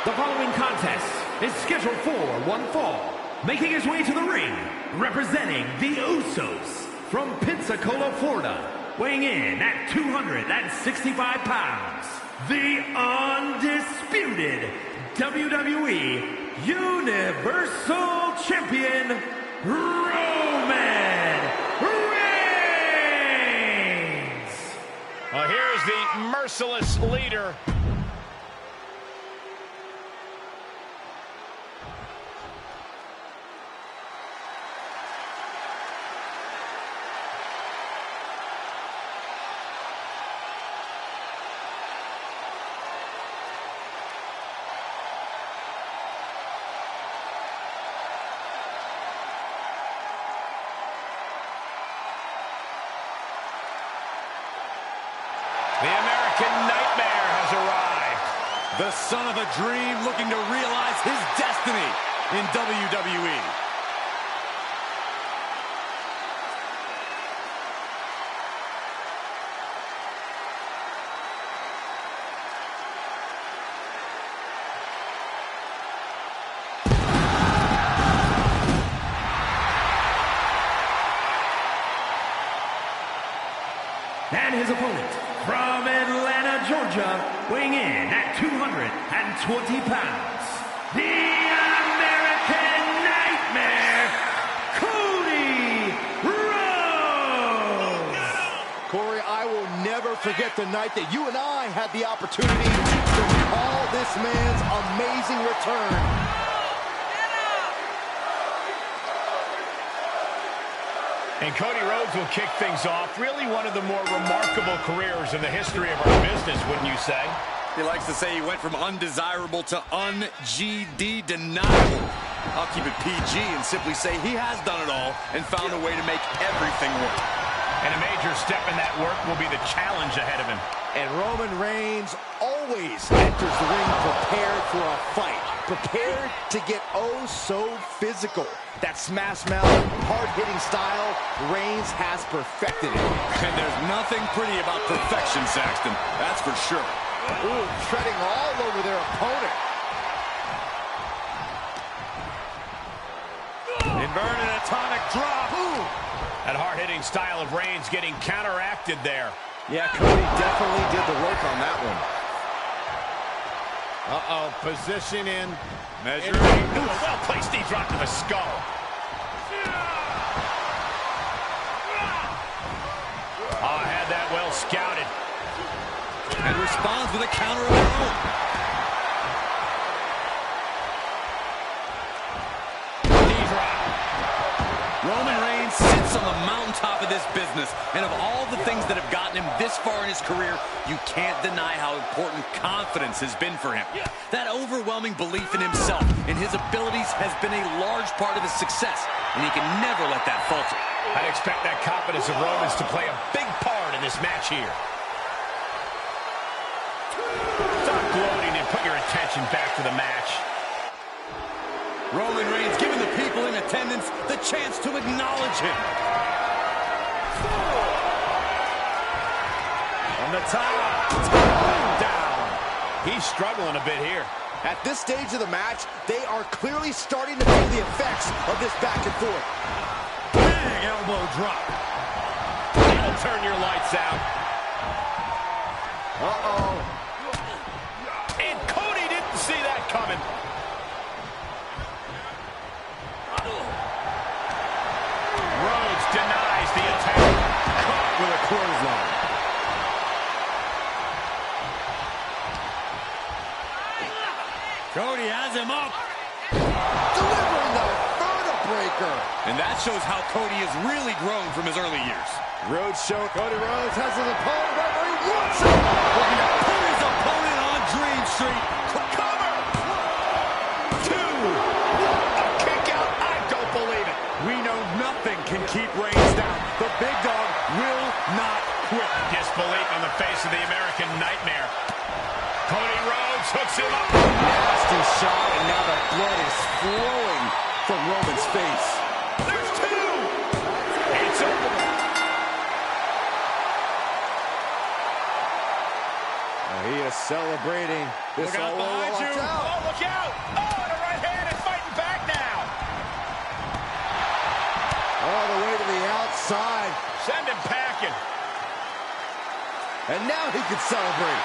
The following contest is scheduled for one fall. Making his way to the ring, representing the Usos from Pensacola, Florida. Weighing in at 265 pounds, the undisputed WWE Universal Champion, Roman Reigns. Well, here's the merciless leader. The American Nightmare has arrived. The son of a dream looking to realize his destiny in WWE. And his opponent, from Atlanta, Georgia, weighing in at 220 pounds, the American Nightmare, Cody Rhodes. Corey, I will never forget the night that you and I had the opportunity to recall this man's amazing return. And Cody Rhodes will kick things off. Really one of the more remarkable careers in the history of our business, wouldn't you say? He likes to say he went from undesirable to un-GD deniable. I'll keep it PG and simply say he has done it all and found a way to make everything work. And a major step in that work will be the challenge ahead of him. And Roman Reigns always enters the ring prepared for a fight, prepared to get oh so physical. That smash mouth, hard-hitting style, Reigns has perfected it. And there's nothing pretty about perfection, Saxton. That's for sure. Ooh, treading all over their opponent. Inverted atomic drop. Ooh. That hard-hitting style of Reigns getting counteracted there. Yeah, Cody definitely did the work on that one. Uh-oh, position in. Measuring. Well-placed knee drop to the skull. Oh, had that well scouted. And responds with a counter of their own. Knee drop. Roman Reigns sits on the mountaintop of this business, and of all the things that have gotten him this far in his career, you can't deny how important confidence has been for him. That overwhelming belief in himself and his abilities has been a large part of his success, and he can never let that falter. I'd expect that confidence of Roman's to play a big part in this match here. Stop gloating and put your attention back to the match. Roman Reigns giving the people in attendance the chance to acknowledge him. On the top. Down. He's struggling a bit here. At this stage of the match, they are clearly starting to feel the effects of this back and forth. Bang, elbow drop. That'll turn your lights out. Uh-oh. And Cody didn't see that coming. Rhodes denies the attack. Caught with a clothesline. Cody has him up. Delivering the vertebreaker. And that shows how Cody has really grown from his early years. Rhodes showing Cody Rhodes has his opponent right where he wants him. Looking to put his opponent on Dream Street. Cover. Two. A kick out. I don't believe it. We know nothing can keep Reigns down. The big dog will not quit. Disbelief on the face of the American Nightmare. Cody Rhodes hooks him up. Nasty shot, and now the blood is flowing from Roman's face. There's two. It's over. He is celebrating. This Look out behind you. Oh, look out. Oh, and a right hand is fighting back now. All the way to the outside. Send him packing. And now he can celebrate.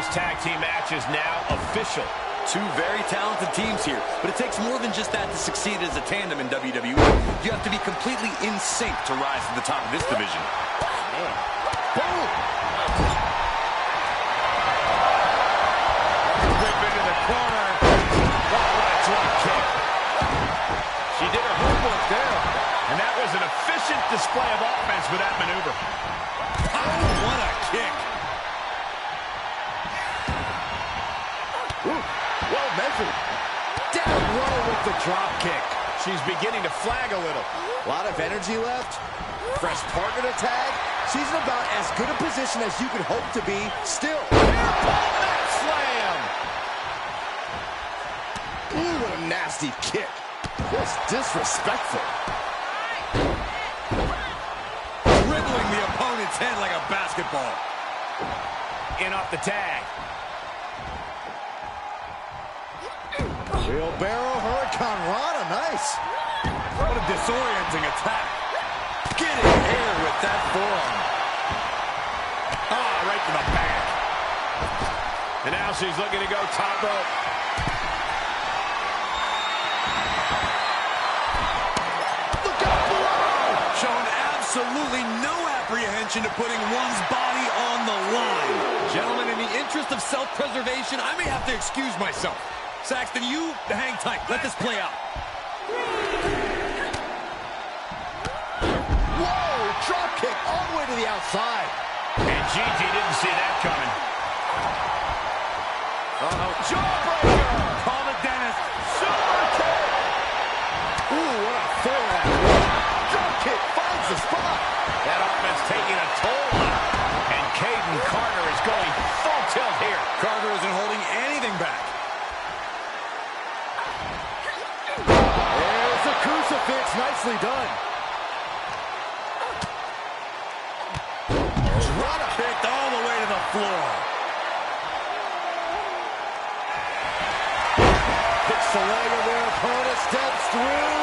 This tag team match is now official. Two very talented teams here, but it takes more than just that to succeed as a tandem in WWE. You have to be completely in sync to rise to the top of this division. Boom! Whip into the corner. Oh, what a drop kick. She did her homework there. And that was an efficient display of offense with that maneuver. Oh, what a kick. Ooh, well measured. Down low with the drop kick. She's beginning to flag a little. A lot of energy left. Fresh partner to tag. She's in about as good a position as you could hope to be. Still. That slam. Ooh, what a nasty kick. Just disrespectful. Dribbling the opponent's head like a basketball. In off the tag. Wheelbarrow Hurricane Rana, nice. What a disorienting attack. Getting air with that forearm. Ah, right to the back. And now she's looking to go top rope. Look out below. Showing absolutely no apprehension to putting one's body on the line. Gentlemen, in the interest of self-preservation, I may have to excuse myself. Saxton, you hang tight. Let this play out. Whoa, drop kick all the way to the outside. And Gigi didn't see that coming. Jawbreaker. Call it, Dennis. Super kick. Ooh, what a forearm. Drop kick finds the spot. That offense taking a toll on her. And Caden Carter is going full tilt here. Carter isn't holding anything back. There's a crucifix. Nicely done. Drop kicked all the way to the floor. Hits the leg of their opponent. Steps through.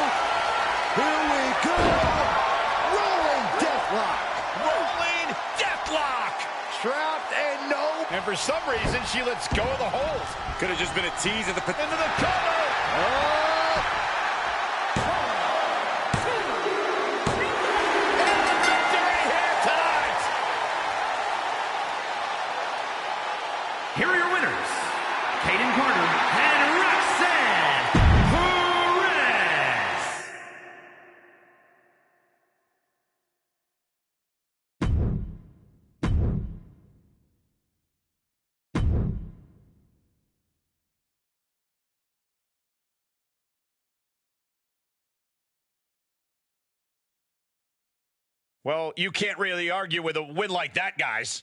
Here we go. Rolling deathlock. Rolling deathlock. Trapped and no. And for some reason, she lets go of the holes. Could have just been a tease at the Into the cover. Here are your winners, Caden Carter and Roxanne Perez. Well, you can't really argue with a win like that, guys.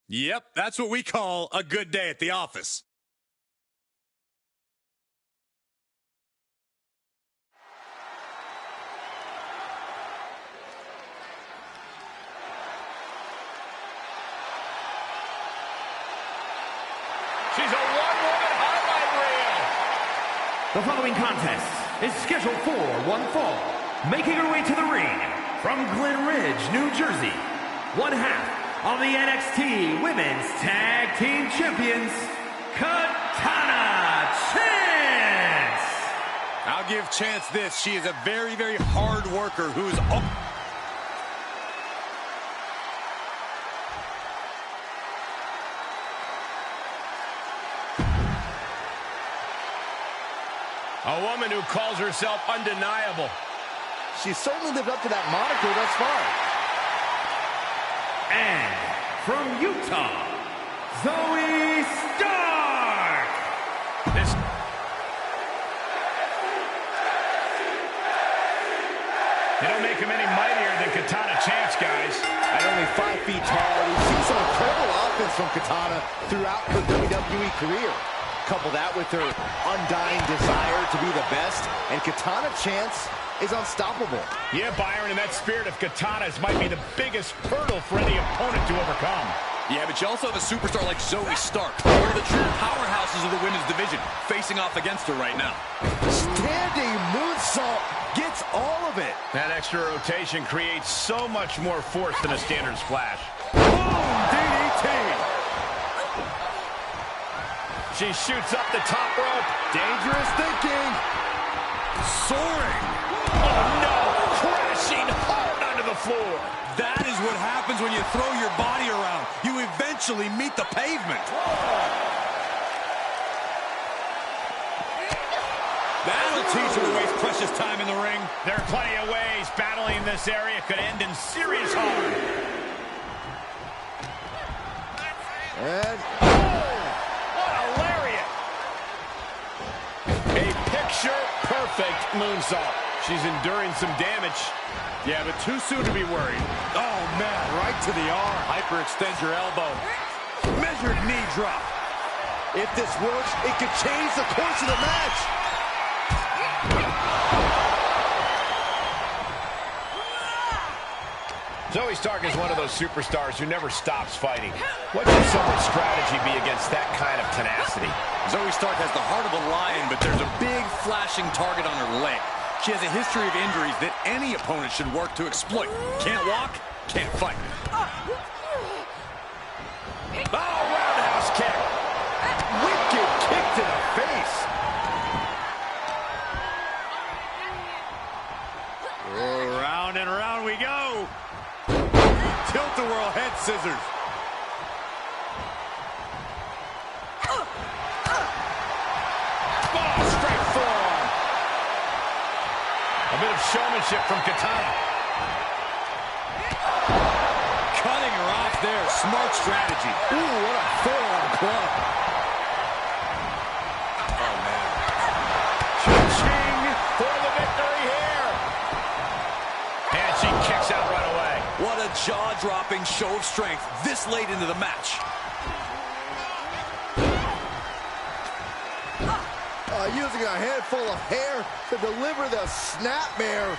Yep, that's what we call a good day at the office. She's a one-woman highlight reel. The following contest is scheduled for one fall. Making her way to the ring from Glen Ridge, New Jersey, one half of the NXT Women's Tag Team Champions, Katana Chance. I'll give Chance this. She is a very, very hard worker who's... A woman who calls herself undeniable. She's certainly lived up to that moniker thus far. And from Utah, Zoe Stark. They don't make him any mightier than Katana Chance, guys. At only 5 feet tall, we've seen some incredible offense from Katana throughout her WWE career. Couple that with her undying desire to be the best, and Katana Chance is unstoppable. Yeah, Byron, and that spirit of Katana's might be the biggest hurdle for any opponent to overcome. Yeah, but you also have a superstar like Zoe Stark, one of the true powerhouses of the women's division, facing off against her right now. Standing moonsault gets all of it. That extra rotation creates so much more force than a standard splash. Boom, DDT. She shoots up the top rope. Dangerous thinking. Soaring. Oh, no. Crashing hard onto the floor. That is what happens when you throw your body around. You eventually meet the pavement. That'll teach her to waste precious time in the ring. There are plenty of ways battling in this area could end in serious harm. And What a lariat! A picture-perfect moonsault. She's enduring some damage. Yeah, but too soon to be worried. Oh, man, right to the arm. Hyperextend your elbow. measured knee drop. If this works, it could change the course of the match. Zoe Stark is one of those superstars who never stops fighting. What should someone's strategy be against that kind of tenacity? Zoe Stark has the heart of a lion, but there's a big flashing target on her leg. She has a history of injuries that any opponent should work to exploit. Can't walk, can't fight. Oh, roundhouse kick. Wicked kick to the face. Oh, round and round we go. Tilt-a-whirl head scissors. Oh, straight forearm. A bit of showmanship from Katana. Cutting her off there. Smart strategy. Ooh, what a forearm club. Oh, man. Cha-ching for the victory here. And she kicks out right away. What a jaw-dropping show of strength this late into the match. Using a handful of hair to deliver the snapmare.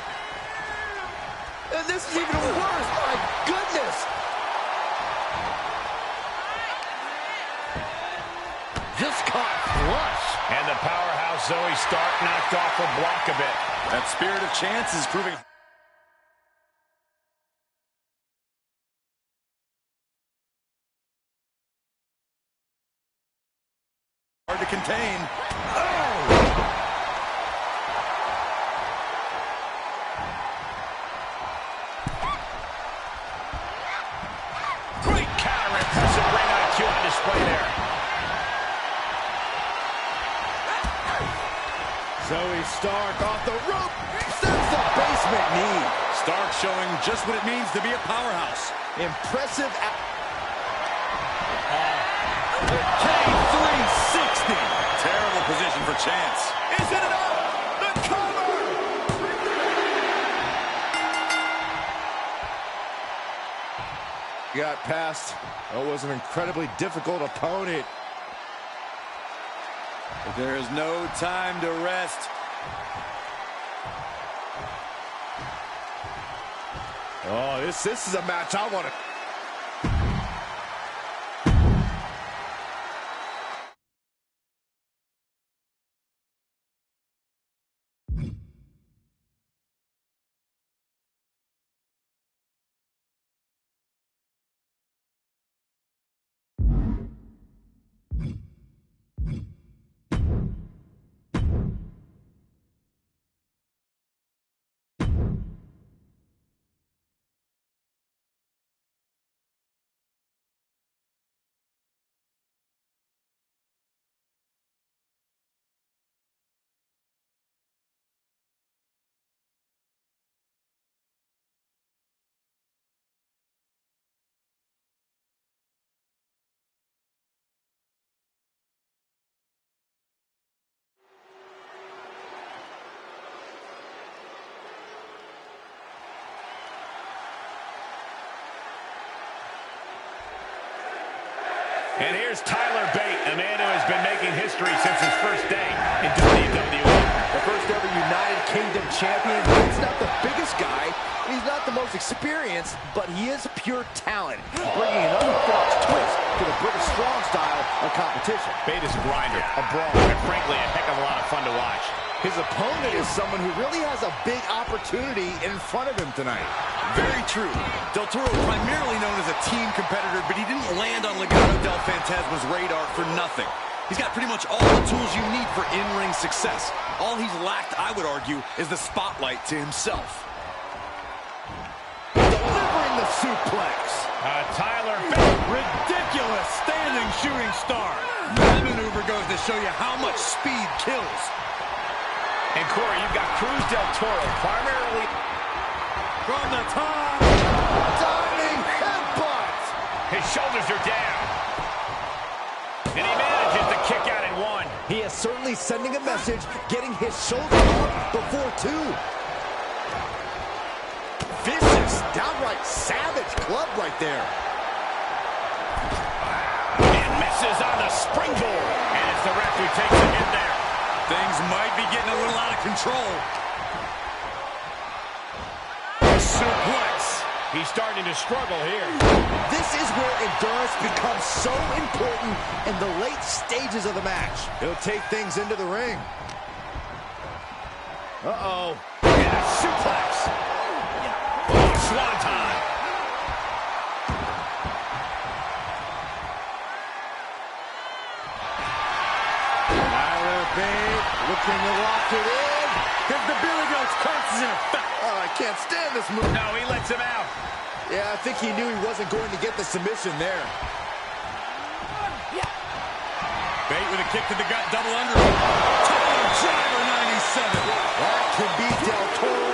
And this is even worse, my goodness. Just caught flush. And the powerhouse Zoe Stark knocked off her block a bit. That spirit of chance is proving hard to contain. Great counter, impressive ring IQ on display there. Zoe Stark off the rope. Sends the basement knee. Stark showing just what it means to be a powerhouse. Impressive. K360. Terrible position for Chance. Is it enough? The cover! Got past. It was an incredibly difficult opponent. But there is no time to rest. Oh, this is a match I want to. And here's Tyler Bate, a man who has been making history since his first day in WWE. The first ever United Kingdom champion. He's not the biggest guy. He's not the most experienced, but he is pure talent, bringing an unorthodox twist to the British strong style of competition. Bate is a grinder, a brawler, and frankly, a heck of a lot of fun to watch. His opponent is someone who really has a big opportunity in front of him tonight. Very true. Del Toro, primarily known as a team competitor, but he didn't land on Legado del Fantasma's radar for nothing. He's got pretty much all the tools you need for in-ring success. All he's lacked, I would argue, is the spotlight to himself. Delivering the suplex. Tyler Bate. Ridiculous standing shooting star. That maneuver goes to show you how much speed kills. And Corey, you've got Cruz del Toro primarily From the top. Diving headbutt. his shoulders are down. And he manages to kick out in one. He is certainly sending a message, getting his shoulder up before two. Vicious, downright savage club right there. And misses on the springboard. And it's the ref who takes a hit there. Things might be getting a little out of control. Suplex. He's starting to struggle here. This is where endurance becomes so important in the late stages of the match. He'll take things into the ring. Uh-oh. And a suplex. Oh, swanton. Tyler Bate looking to lock it in. Because the Billy Goat's curse is in effect. Oh, I can't stand this move. No, he lets him out. Yeah, I think he knew he wasn't going to get the submission there. Bate with a kick to the gut, double under. Tyler driver 97. That can be Del Toro.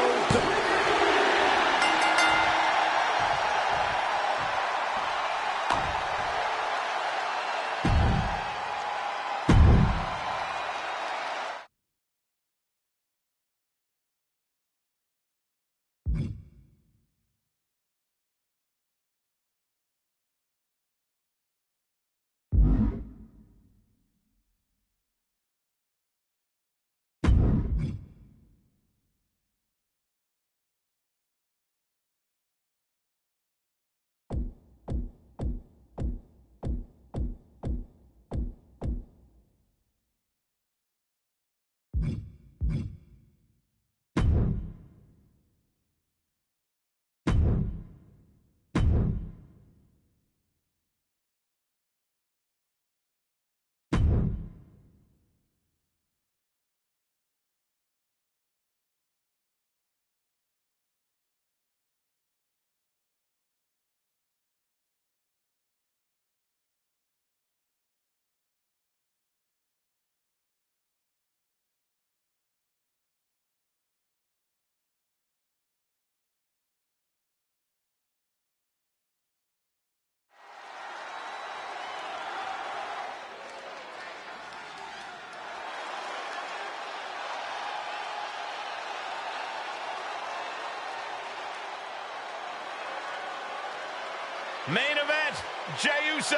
Main event, Jey Uso.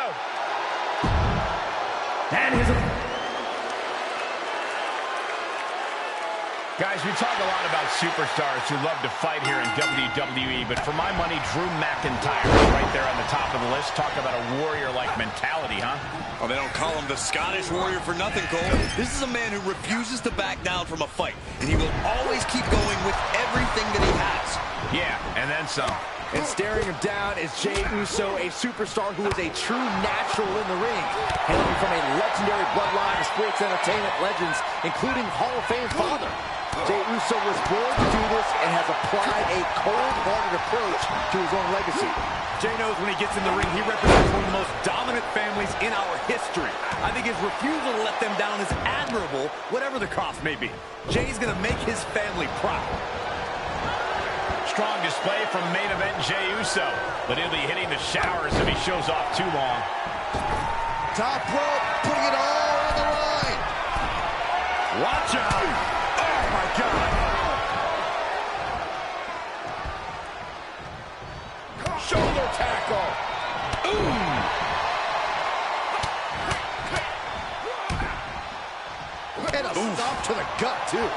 And his... Guys, we talk a lot about superstars who love to fight here in WWE, but for my money, Drew McIntyre is right there on the top of the list. Talk about a warrior-like mentality, huh? Well, they don't call him the Scottish Warrior for nothing, Cole. This is a man who refuses to back down from a fight, and he will always keep going with everything that he has. Yeah, and then some. And staring him down is Jey Uso, a superstar who is a true natural in the ring. Hailing from a legendary bloodline of sports entertainment legends, including Hall of Fame father. Jey Uso was born to do this and has applied a cold-hearted approach to his own legacy. Jey knows when he gets in the ring, he represents one of the most dominant families in our history. I think his refusal to let them down is admirable, whatever the cost may be. Jey's going to make his family proud. Strong display from main event Jey Uso, but he'll be hitting the showers if he shows off too long. Top rope, putting it all on the line. Watch out! Oh, my God! Shoulder tackle. Ooh! And a stomp to the gut, too.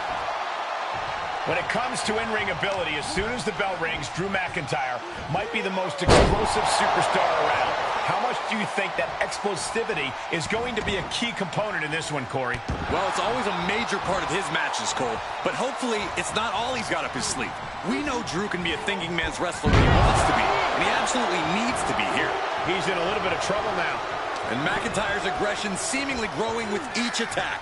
When it comes to in-ring ability, as soon as the bell rings, Drew McIntyre might be the most explosive superstar around. How much do you you think that explosivity is going to be a key component in this one, Corey? Well, it's always a major part of his matches, Cole. But hopefully, it's not all he's got up his sleeve. We know Drew can be a thinking man's wrestler when he wants to be, and he absolutely needs to be here. He's in a little bit of trouble now. And McIntyre's aggression seemingly growing with each attack.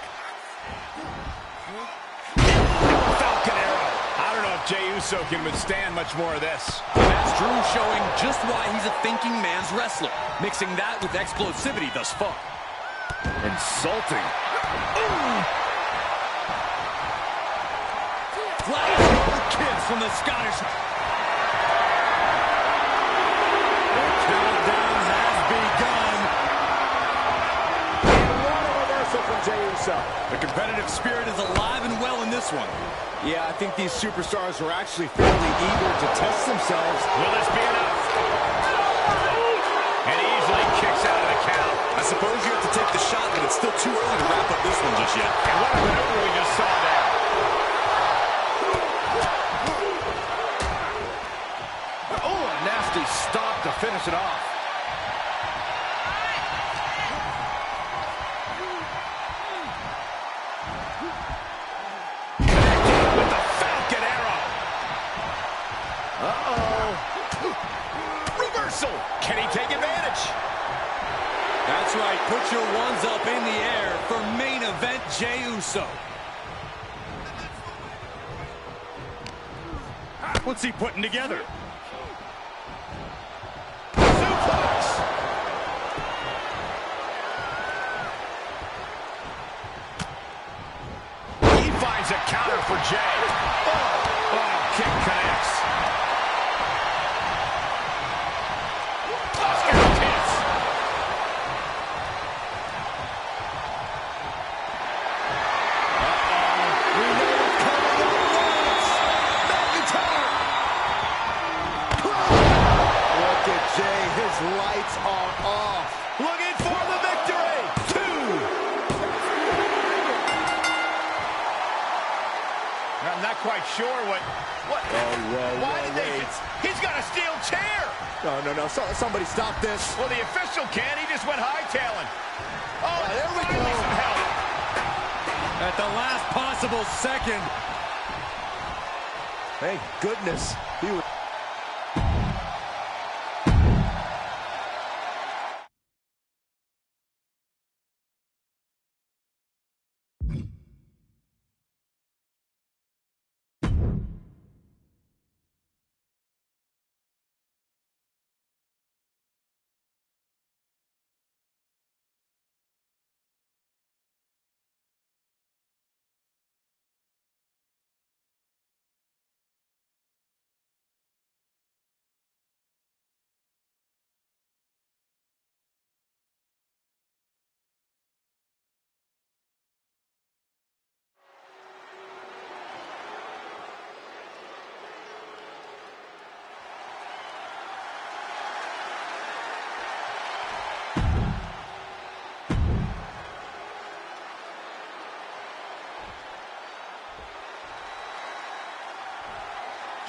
Falcon arrow. I don't know if Jey Uso can withstand much more of this. And that's Drew showing just why he's a thinking man's wrestler, mixing that with explosivity thus far. Insulting. Flash kiss from the Scottish. The countdown has begun. And what a reversal from Jey Uso. The competitive spirit is alive and well in this one. Yeah, I think these superstars are actually fairly eager to test themselves. Will this be enough? And he easily kicks out of the count. I suppose you have to take the shot, but it's still too early to wrap up this one just yet. And what a maneuver we just saw there. Oh, a nasty stop to finish it off. With the Falcon arrow. Reversal. Can he take advantage? That's right. Put your ones up in the air for main event Jey Uso. What's he putting together? Suplex. He finds a counter for Jey. Oh, kick connects. Oscar hits. We know what's coming at once. McIntyre. Look at Jey. His lights are off. Looking for the victory. 2. I'm not quite sure what. Why did they? He's got a steel chair. No. Somebody stop this. Well, the official can't. He just went hightailing. Oh, There we finally go. some help. At the last possible second. Thank goodness. He was...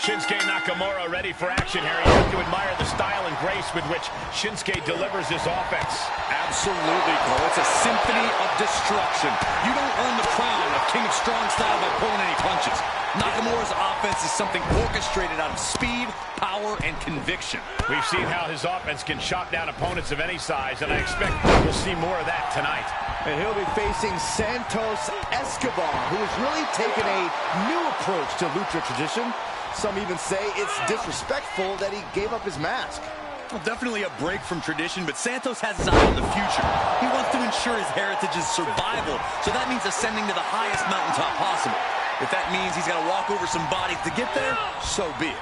Shinsuke Nakamura ready for action here. You have to admire the style and grace with which Shinsuke delivers his offense. Absolutely, Cole. It's a symphony of destruction. You don't earn the crown of King of Strong Style by pulling any punches. Nakamura's offense is something orchestrated out of speed, power, and conviction. We've seen how his offense can chop down opponents of any size, and I expect we'll see more of that tonight. And he'll be facing Santos Escobar, who has really taken a new approach to Lucha tradition. Some even say it's disrespectful that he gave up his mask. Well, definitely a break from tradition, but Santos has his eye on the future. He wants to ensure his heritage's survival, so that means ascending to the highest mountaintop possible. If that means he's got to walk over some bodies to get there, so be it.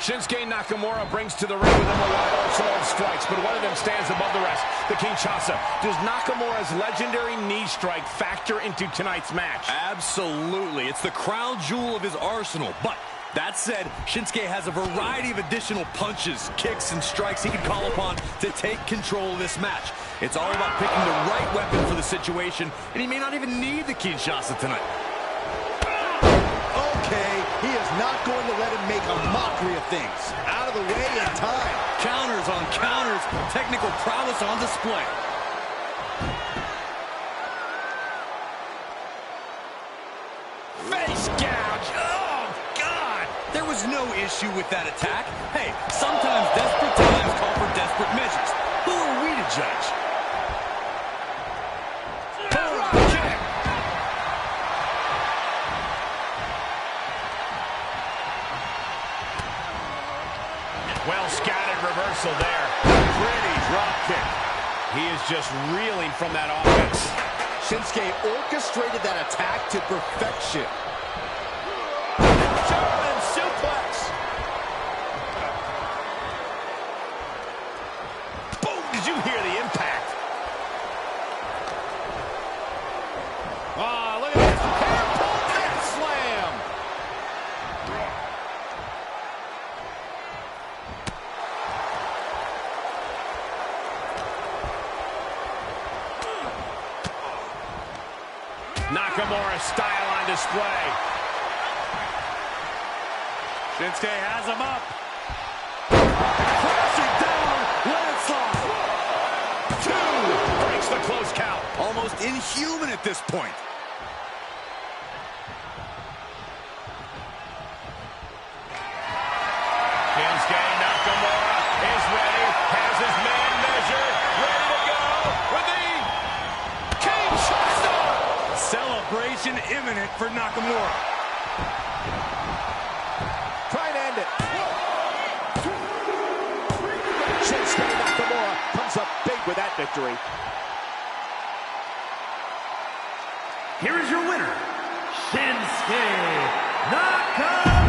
Shinsuke Nakamura brings to the ring with him a wide arsenal of strikes, but one of them stands above the rest, the Kinshasa. Does Nakamura's legendary knee strike factor into tonight's match? Absolutely. It's the crown jewel of his arsenal. But that said, Shinsuke has a variety of additional punches, kicks, and strikes he can call upon to take control of this match. It's all about picking the right weapon for the situation, and he may not even need the Kinshasa tonight. okay. He is not going to let him make a mockery of things. Out of the way in time. Counters on counters. Technical prowess on display. Face gouge. Oh, God. There was no issue with that attack. Hey, sometimes desperate times call for desperate measures. Who are we to judge? Kick. Well scattered reversal there. Pretty drop kick. He is just reeling from that offense. Shinsuke orchestrated that attack to perfection. German suplex. Boom! Did you hear the impact? Ah, look at this. Hair-pull neck slam. Nakamura style on display. Shinsuke has him up. Crashing down. Landslide. 2 breaks the close count. Almost inhuman at this point. Shinsuke Nakamura is ready, has his man measured, ready to go with the King Shotstone. Celebration imminent for Nakamura. Try and end it. Shinsuke Nakamura comes up big with that victory. Here is your winner, Shinsuke Nakamura.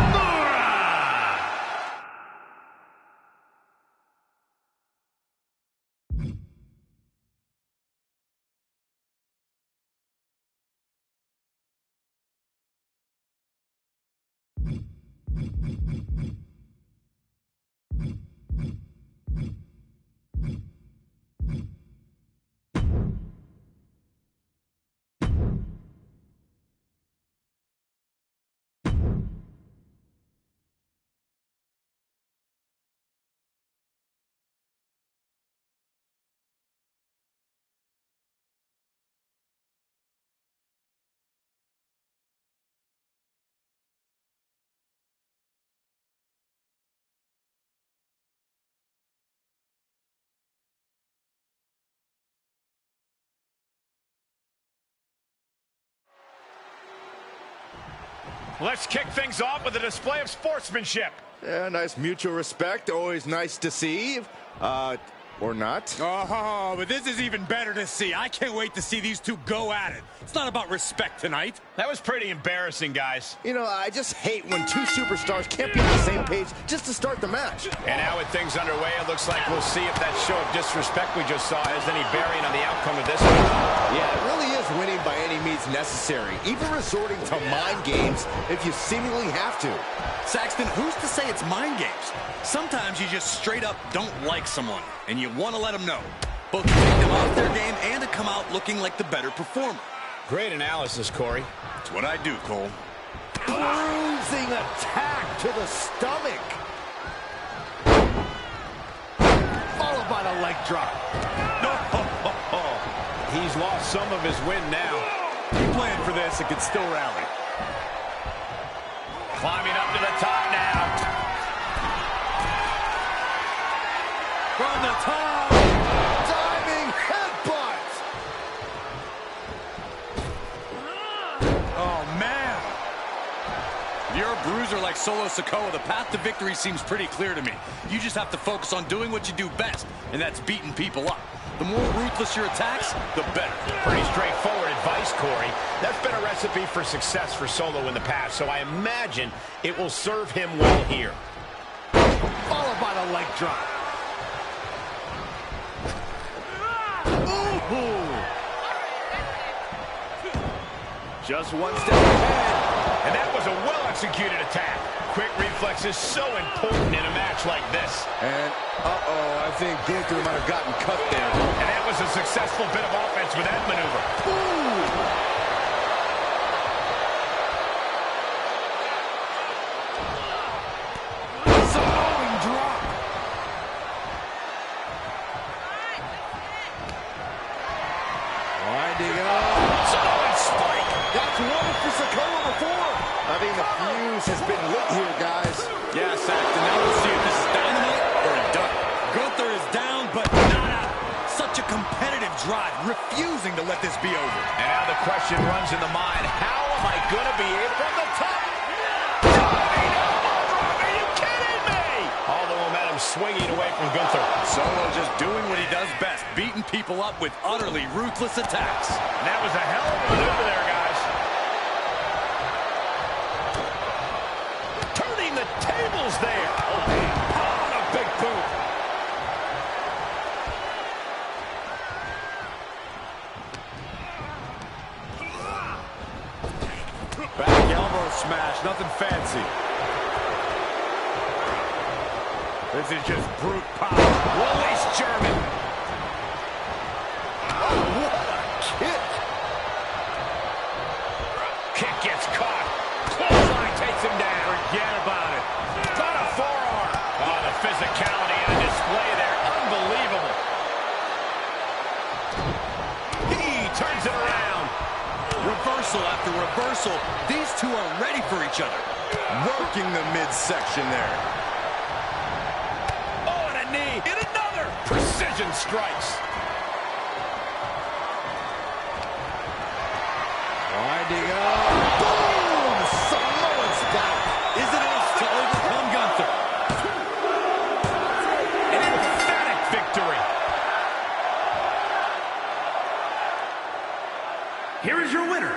Let's kick things off with a display of sportsmanship. Yeah, nice mutual respect. Always nice to see. Or not. Oh, but this is even better to see. I can't wait to see these two go at it. It's not about respect tonight. That was pretty embarrassing, guys. You know, I just hate when two superstars can't be on the same page just to start the match. And now with things underway, it looks like we'll see if that show of disrespect we just saw has any bearing on the outcome of this one. Yeah, it really is winning by any means necessary, even resorting to mind games if you seemingly have to. Saxton, who's to say it's mind games? Sometimes you just straight up don't like someone, and you want to let them know. Both to take them off their game and to come out looking like the better performer. Great analysis, Corey. That's what I do, Cole. Bruising attack to the stomach. Followed by the leg drop. He's lost some of his wind now. Keep playing for this, it can still rally. Climbing up to the top now. From the top. Diving headbutt. Oh, man. If you're a bruiser like Solo Sikoa, the path to victory seems pretty clear to me. You just have to focus on doing what you do best, and that's beating people up. The more ruthless your attacks, the better. Pretty straightforward advice, Corey. That's been a recipe for success for Solo in the past, so I imagine it will serve him well here. Followed by the leg drop. Ooh. Just one step ahead. And that was a well-executed attack. Quick reflex is so important in a match like this. And, I think Gunther might have gotten cut there. And that was a successful bit of offense with that maneuver. Ooh. Winding up. Samoan spike. That's one for Sikoa before. I think the fuse has been lit here, guys. Yeah, Saxton, now we'll see if this is dynamite or a duck. Gunther is down, but not out. Such a competitive drive, refusing to let this be over. And now the question runs in the mind, how am I going to be able from the top? Diving elbow drop, are you kidding me? All the momentum swinging away from Gunther. Solo just doing what he does best, beating people up with utterly ruthless attacks. And that was a hell of a maneuver there, guys. Turning the tables there. Oh, a big boot. Back elbow smash, nothing fancy. This is just brute power. Release German. Oh, what a kick. Kick gets caught. Clothesline takes him down. Forget about it. Got a forearm. Oh, the physicality on display there. Unbelievable. He turns it around. Reversal after reversal. These two are ready for each other. Working the midsection there. Oh, and a knee. And another. Precision strikes. Winding up. Boom! Samoan spike. Is it enough to overcome Gunther? An emphatic victory. Here is your winner,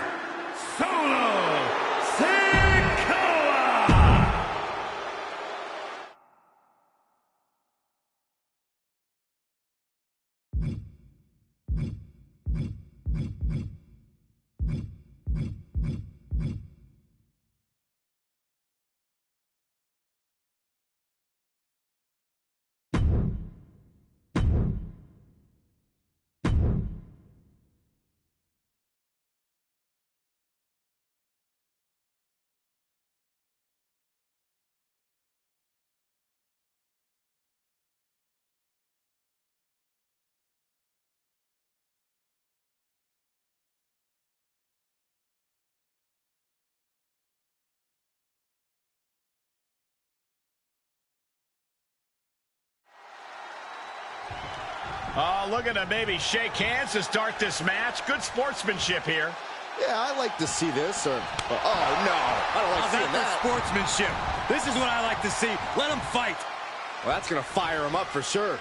Solo Sikoa! Oh, looking to maybe shake hands to start this match. Good sportsmanship here. Yeah, I like to see this. Oh, no. I don't like How's seeing that that. for sportsmanship? This is what I like to see. Let them fight. Well, that's going to fire him up for sure.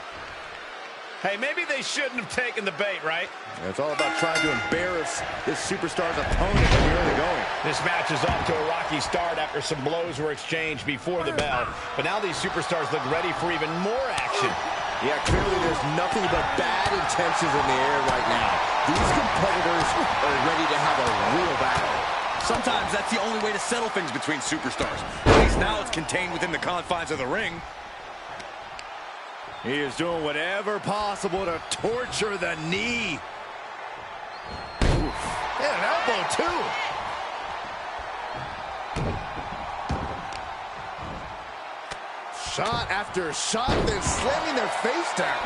Hey, maybe they shouldn't have taken the bait, right? Yeah, it's all about trying to embarrass this superstar's opponent when you're early going. This match is off to a rocky start after some blows were exchanged before the bell. But now these superstars look ready for even more action. Yeah, clearly there's nothing but bad intentions in the air right now. These competitors are ready to have a real battle. Sometimes that's the only way to settle things between superstars. At least now it's contained within the confines of the ring. He is doing whatever possible to torture the knee. Oof. And an elbow, too. Shot after shot, then slamming their face down.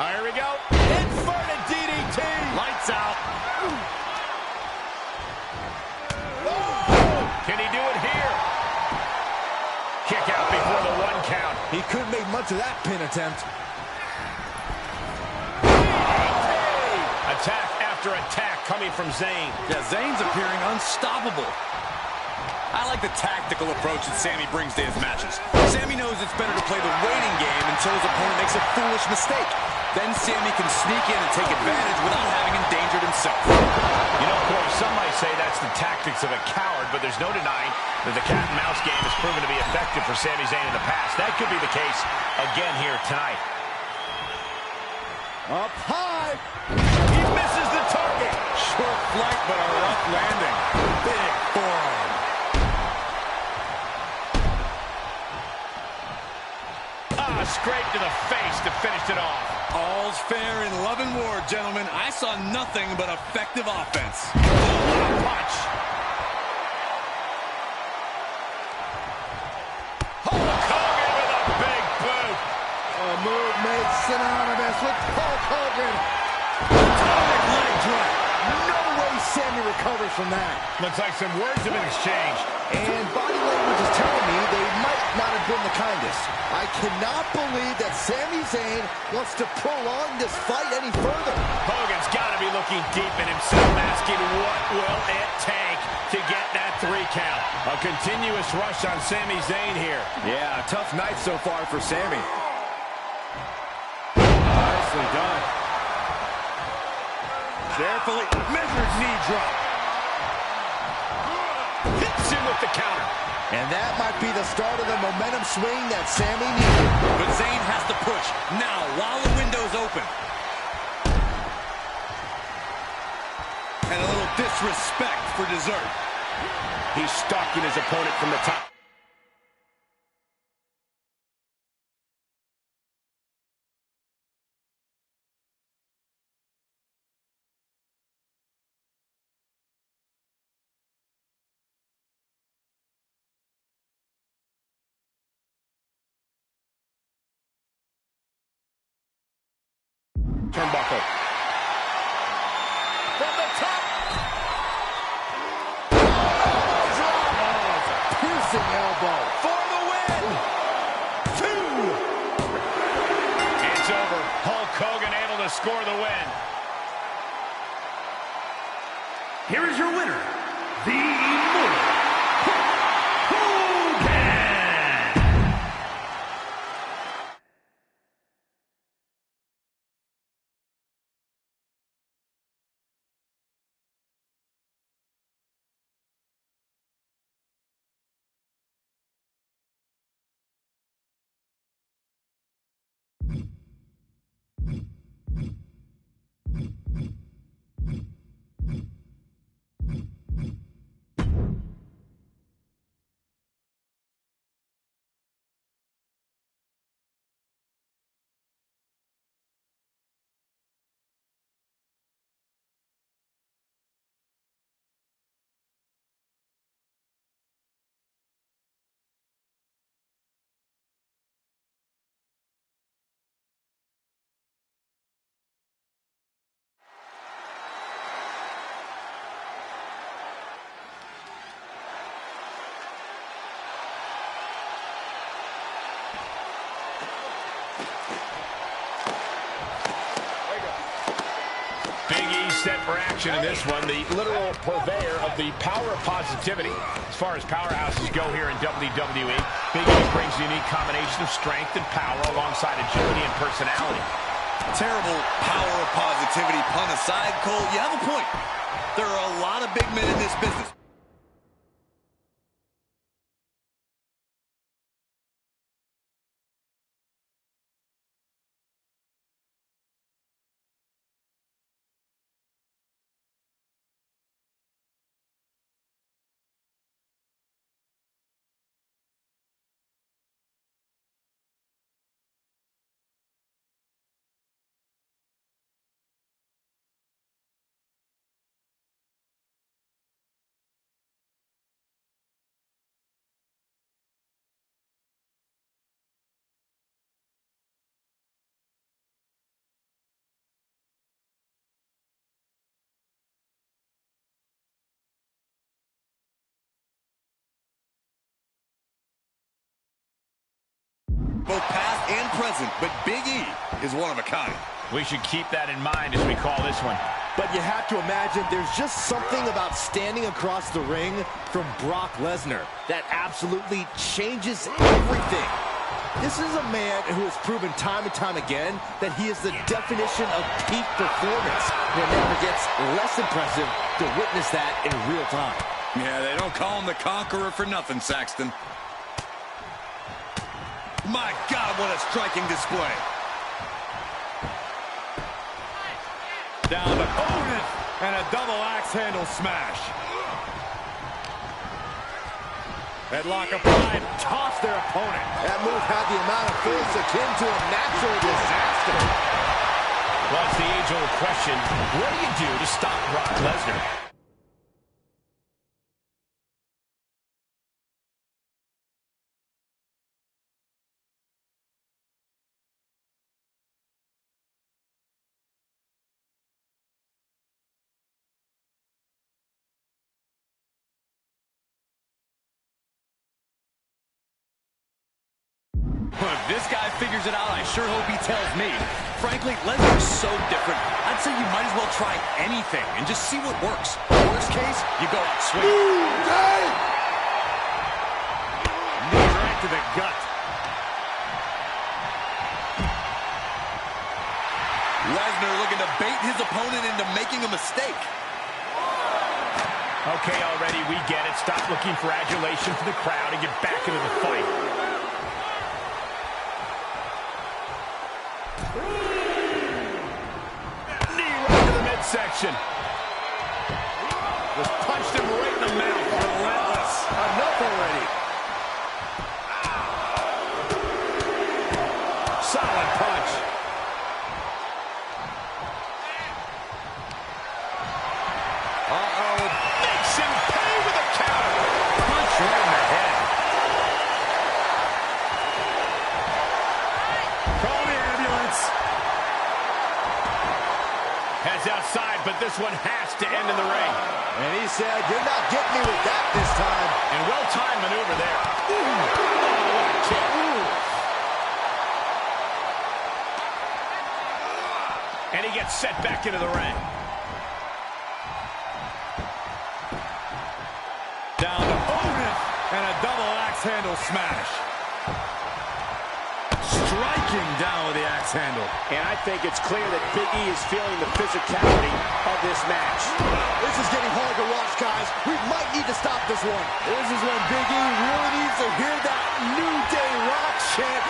Here we go. Inverted DDT. Lights out. Oh! Can he do it here? Kick out before the 1 count. He couldn't make much of that pin attempt. Attack after attack coming from Zayn. Yeah, Zayn's appearing unstoppable. I like the tactical approach that Sammy brings to his matches. Sammy knows it's better to play the waiting game until his opponent makes a foolish mistake. Then Sammy can sneak in and take advantage without having endangered himself. You know, Corey, some might say that's the tactics of a coward, but there's no denying that the cat and mouse game has proven to be effective for Sami Zayn in the past. That could be the case again here tonight. Up high. He misses the target. Short flight, but a rough landing. Big forearm. Scrape to the face to finish it off. All's fair in love and war, gentlemen. I saw nothing but effective offense. Punch. Hulk Hogan with a big boot. A move made synonymous with Hulk Hogan. Atomic leg drop. No way Sammy recovers from that. Looks like some words have been exchanged. And body language is telling me they might not have been the kindest. I cannot believe that Sami Zayn wants to prolong this fight any further. Hogan's got to be looking deep in himself, asking what will it take to get that 3 count. A continuous rush on Sami Zayn here. Yeah, a tough night so far for Sami. Nicely done. Carefully measured knee drop. Hits him with the counter. And that might be the start of the momentum swing that Sami needed. But Zayn has to push now while the window's open. And a little disrespect for dessert. He's stalking his opponent from the top. Turnbuckle. From the top. Piercing elbow. For the win. 2. It's over. Hulk Hogan able to score the win. Here is your winner, the Immortal Hulk Hogan. Big E set for action in this one, the literal purveyor of the power of positivity. As far as powerhouses go here in WWE, Big E brings a unique combination of strength and power alongside agility and personality. Terrible power of positivity pun aside, Cole, you have a point. There are a lot of big men in this business. Both past and present, but Big E is one of a kind. We should keep that in mind as we call this one. But you have to imagine there's just something about standing across the ring from Brock Lesnar that absolutely changes everything. This is a man who has proven time and time again that he is the definition of peak performance. And it never gets less impressive to witness that in real time. Yeah, they don't call him the Conqueror for nothing, Saxton. My God, what a striking display. Down to opponent and a double axe handle smash. Headlock applied, toss their opponent. That move had the amount of force akin to a natural disaster. Well, it's the age-old question, what do you do to stop Brock Lesnar? Well, if this guy figures it out, I sure hope he tells me. Frankly, Lesnar's so different. I'd say you might as well try anything and just see what works. Worst case, you go out swinging. Knee right to the gut. Lesnar looking to bait his opponent into making a mistake. Okay, already, we get it. Stop looking for adulation from the crowd and get back into the fight. Knee right to the midsection. Just punched him right in the mouth. Relentless. Enough already. Solid punch. Uh-oh. Makes him pay with a counter. Punch right in the head. Call the ambulance. Heads outside, but this one has to end in the ring. And he said, "You're not getting me with that this time." And well-timed maneuver there. Ooh. Oh, what a kick. And he gets set back into the ring. Down to opponent and a double axe handle smash. Striking down with the axe handle. And I think it's clear that Big E is feeling the physicality of this match. This is getting hard to watch, guys. We might need to stop this one. This is when Big E really needs to hear that New Day Rock chant.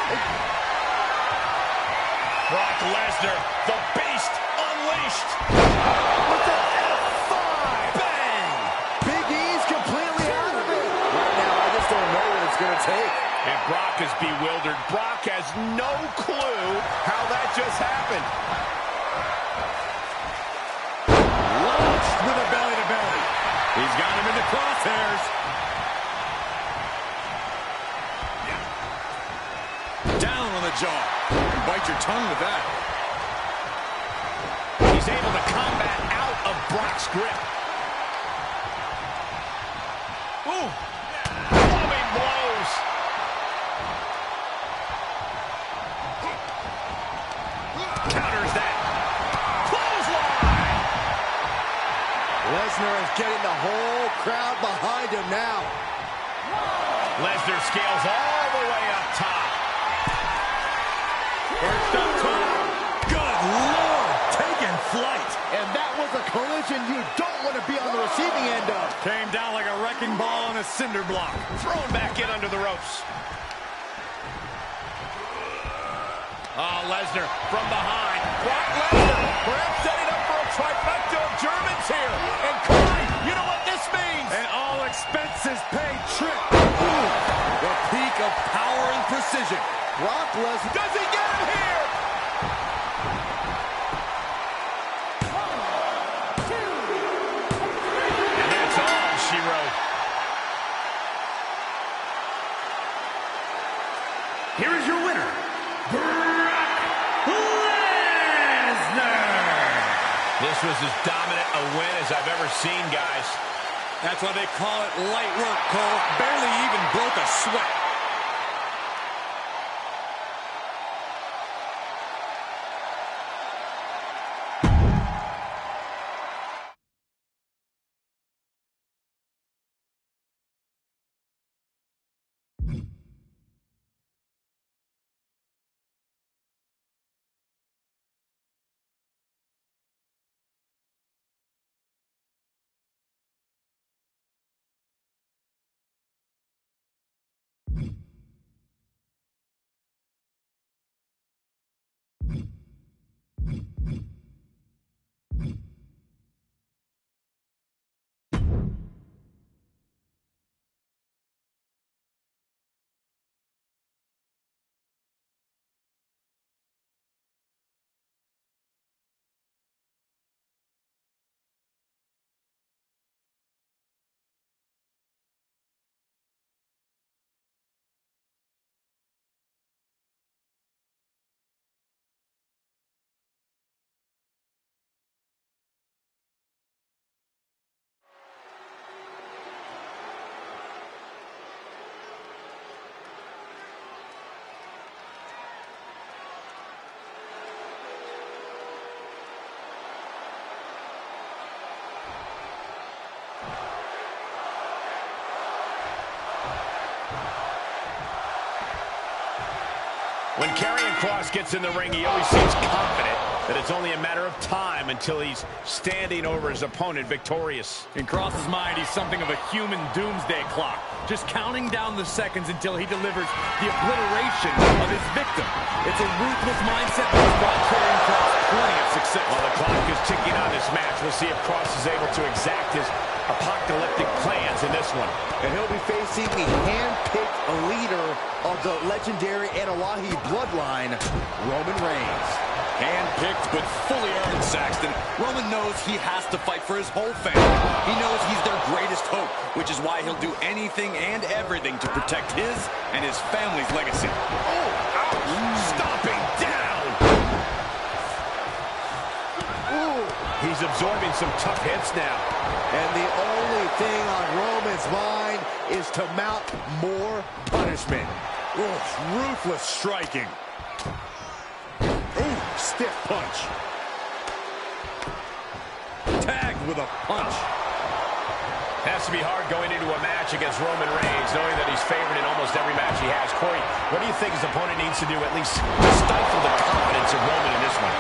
Brock Lesnar, the beast unleashed. With the F5. Bang! Big E's completely out of it. Right now, I just don't know what it's going to take. And Brock is bewildered. Brock has no clue how that just happened. Launched with a belly-to-belly. He's got him in the crosshairs. Down on the jaw. Bite your tongue with that. He's able to combat out of Brock's grip. Ooh. Bombing blows. Counters that. Clothesline. Lesnar is getting the whole crowd behind him now. Lesnar scales all the way up top. First up top. Good Lord. Taking flight. And that was a collision you don't want to be on the receiving end of. Came down like a wrecking ball on a cinder block. Thrown back in under the ropes. Oh, Lesnar from behind. Brock Lesnar perhaps setting up for a trifecta of Germans here. And Corey, you know what this means? An all-expenses paid trip. Ooh, the peak of power and precision. Brock Lesnar. Does he get him here? And that's all she wrote. Here is your winner, Brock Lesnar. This was as dominant a win as I've ever seen, guys. That's why they call it light work, Cole. Barely even broke a sweat. When Karrion Kross gets in the ring, he always seems confident that it's only a matter of time until he's standing over his opponent victorious. In Kross's mind, he's something of a human doomsday clock, just counting down the seconds until he delivers the obliteration of his victim. It's a ruthless mindset that has brought Karrion Kross plenty of success. While the clock is ticking on this match, we'll see if Kross is able to exact his apocalyptic plans in this one. And he'll be facing the hand-picked leader of the legendary Anoa'i bloodline, Roman Reigns. Hand-picked but fully earned, Saxton. Roman knows he has to fight for his whole family. He knows he's their greatest hope, which is why he'll do anything and everything to protect his and his family's legacy. Oh, ouch! Stomping down! Ooh. He's absorbing some tough hits now. And the only thing on Roman's mind is to mount more punishment. Ooh, ruthless striking. Ooh, stiff punch. Tagged with a punch. Has to be hard going into a match against Roman Reigns, knowing that he's favored in almost every match he has. Corey, what do you think his opponent needs to do at least to stifle the confidence of Roman in this one?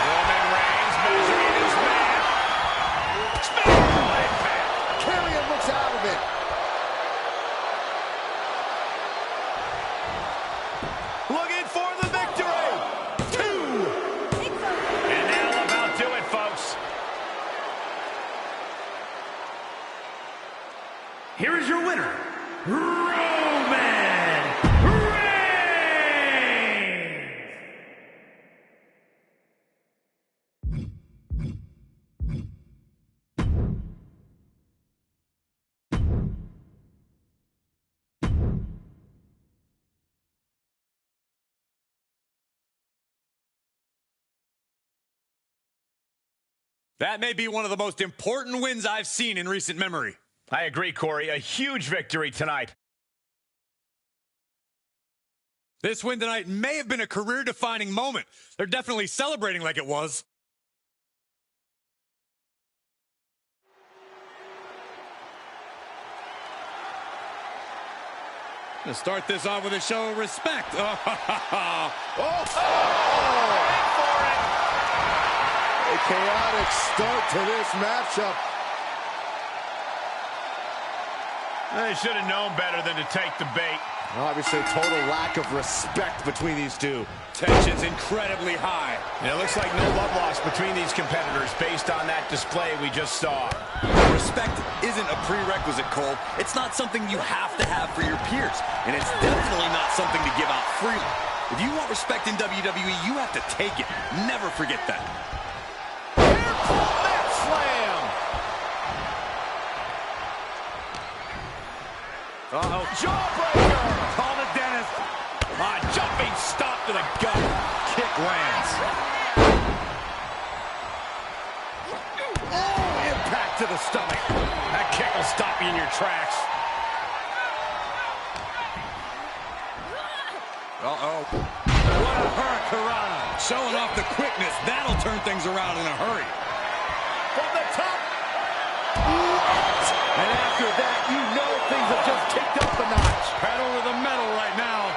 Roman Reigns measuring his man. Karrion looks out of it. Looking for the victory. 2. And that'll about do it, folks. Here is your winner, Roman Reigns! That may be one of the most important wins I've seen in recent memory. I agree, Corey. A huge victory tonight. This win tonight may have been a career-defining moment. They're definitely celebrating like it was. To start this off with a show of respect. A chaotic start to this matchup. They should have known better than to take the bait. Obviously, total lack of respect between these two. Tension's incredibly high. And it looks like no love lost between these competitors based on that display we just saw. Respect isn't a prerequisite, Cole. It's not something you have to have for your peers. And it's definitely not something to give out freely. If you want respect in WWE, you have to take it. Never forget that. That slam! Uh-oh. Jawbreaker! Call the dentist. Jumping stop to the gut. Kick lands. Oh, impact to the stomach. That kick will stop you in your tracks. Uh-oh. What a hurricanrana. Showing off the quickness. That'll turn things around in a hurry. From the top. And after that, you know things have just kicked up a notch. Pedal to the metal right now.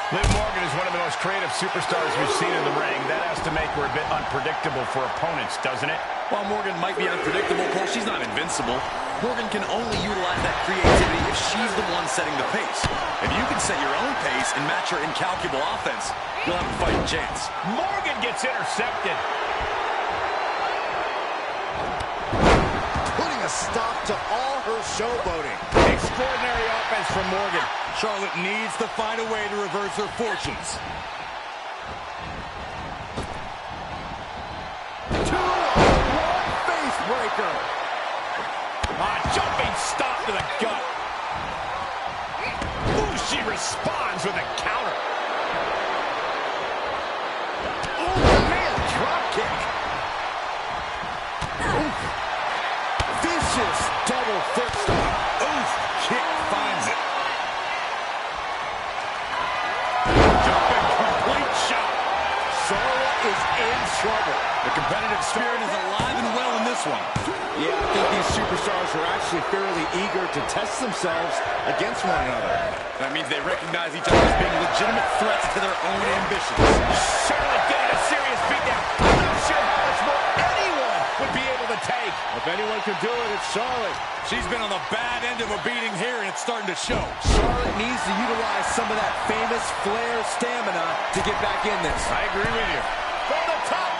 Liv Morgan is one of the most creative superstars we've seen in the ring. That has to make her a bit unpredictable for opponents, doesn't it? While Morgan might be unpredictable, Cole, she's not invincible. Morgan can only utilize that creativity if she's the one setting the pace. If you can set your own pace and match her incalculable offense, you'll have a fighting chance. Morgan gets intercepted. Putting a stop to all her showboating. Extraordinary offense from Morgan. Charlotte needs to find a way to reverse her fortunes. 2-1 face breaker. Jumping stop to the gut. Ooh, she responds with a counter. Oh, man, drop kick. Oof. Vicious double foot stomp. Oof, kick finds it. Jumping complete shot. Charlotte is in trouble. The competitive spirit is alive and well in this one. Yeah, I think these superstars are actually fairly eager to test themselves against one another. That means they recognize each other as being legitimate threats to their own ambitions. Charlotte getting a serious beatdown. I'm not sure how much more anyone would be able to take. If anyone can do it, it's Charlotte. She's been on the bad end of a beating here, and it's starting to show. Charlotte needs to utilize some of that famous Flair stamina to get back in this. I agree with you. From the top.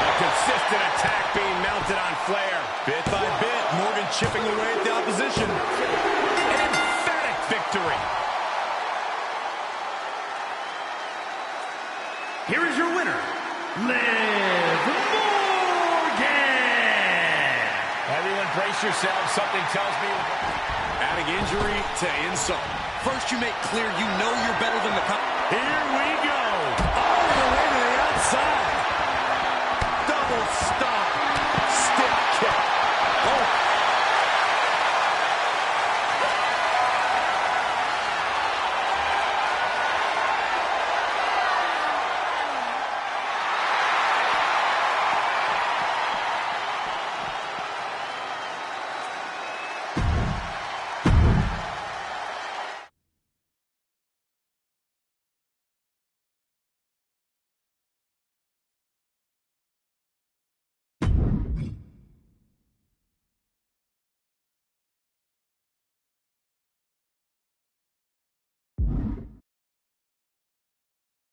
A consistent attack being mounted on Flair. Bit by bit, Morgan chipping away at the opposition. An emphatic victory. Here is your winner, Liv Morgan. Everyone brace yourselves. Something tells me Adding injury to insult. First you make clear you know you're better than the here we go. all the way to the outside. Double stop.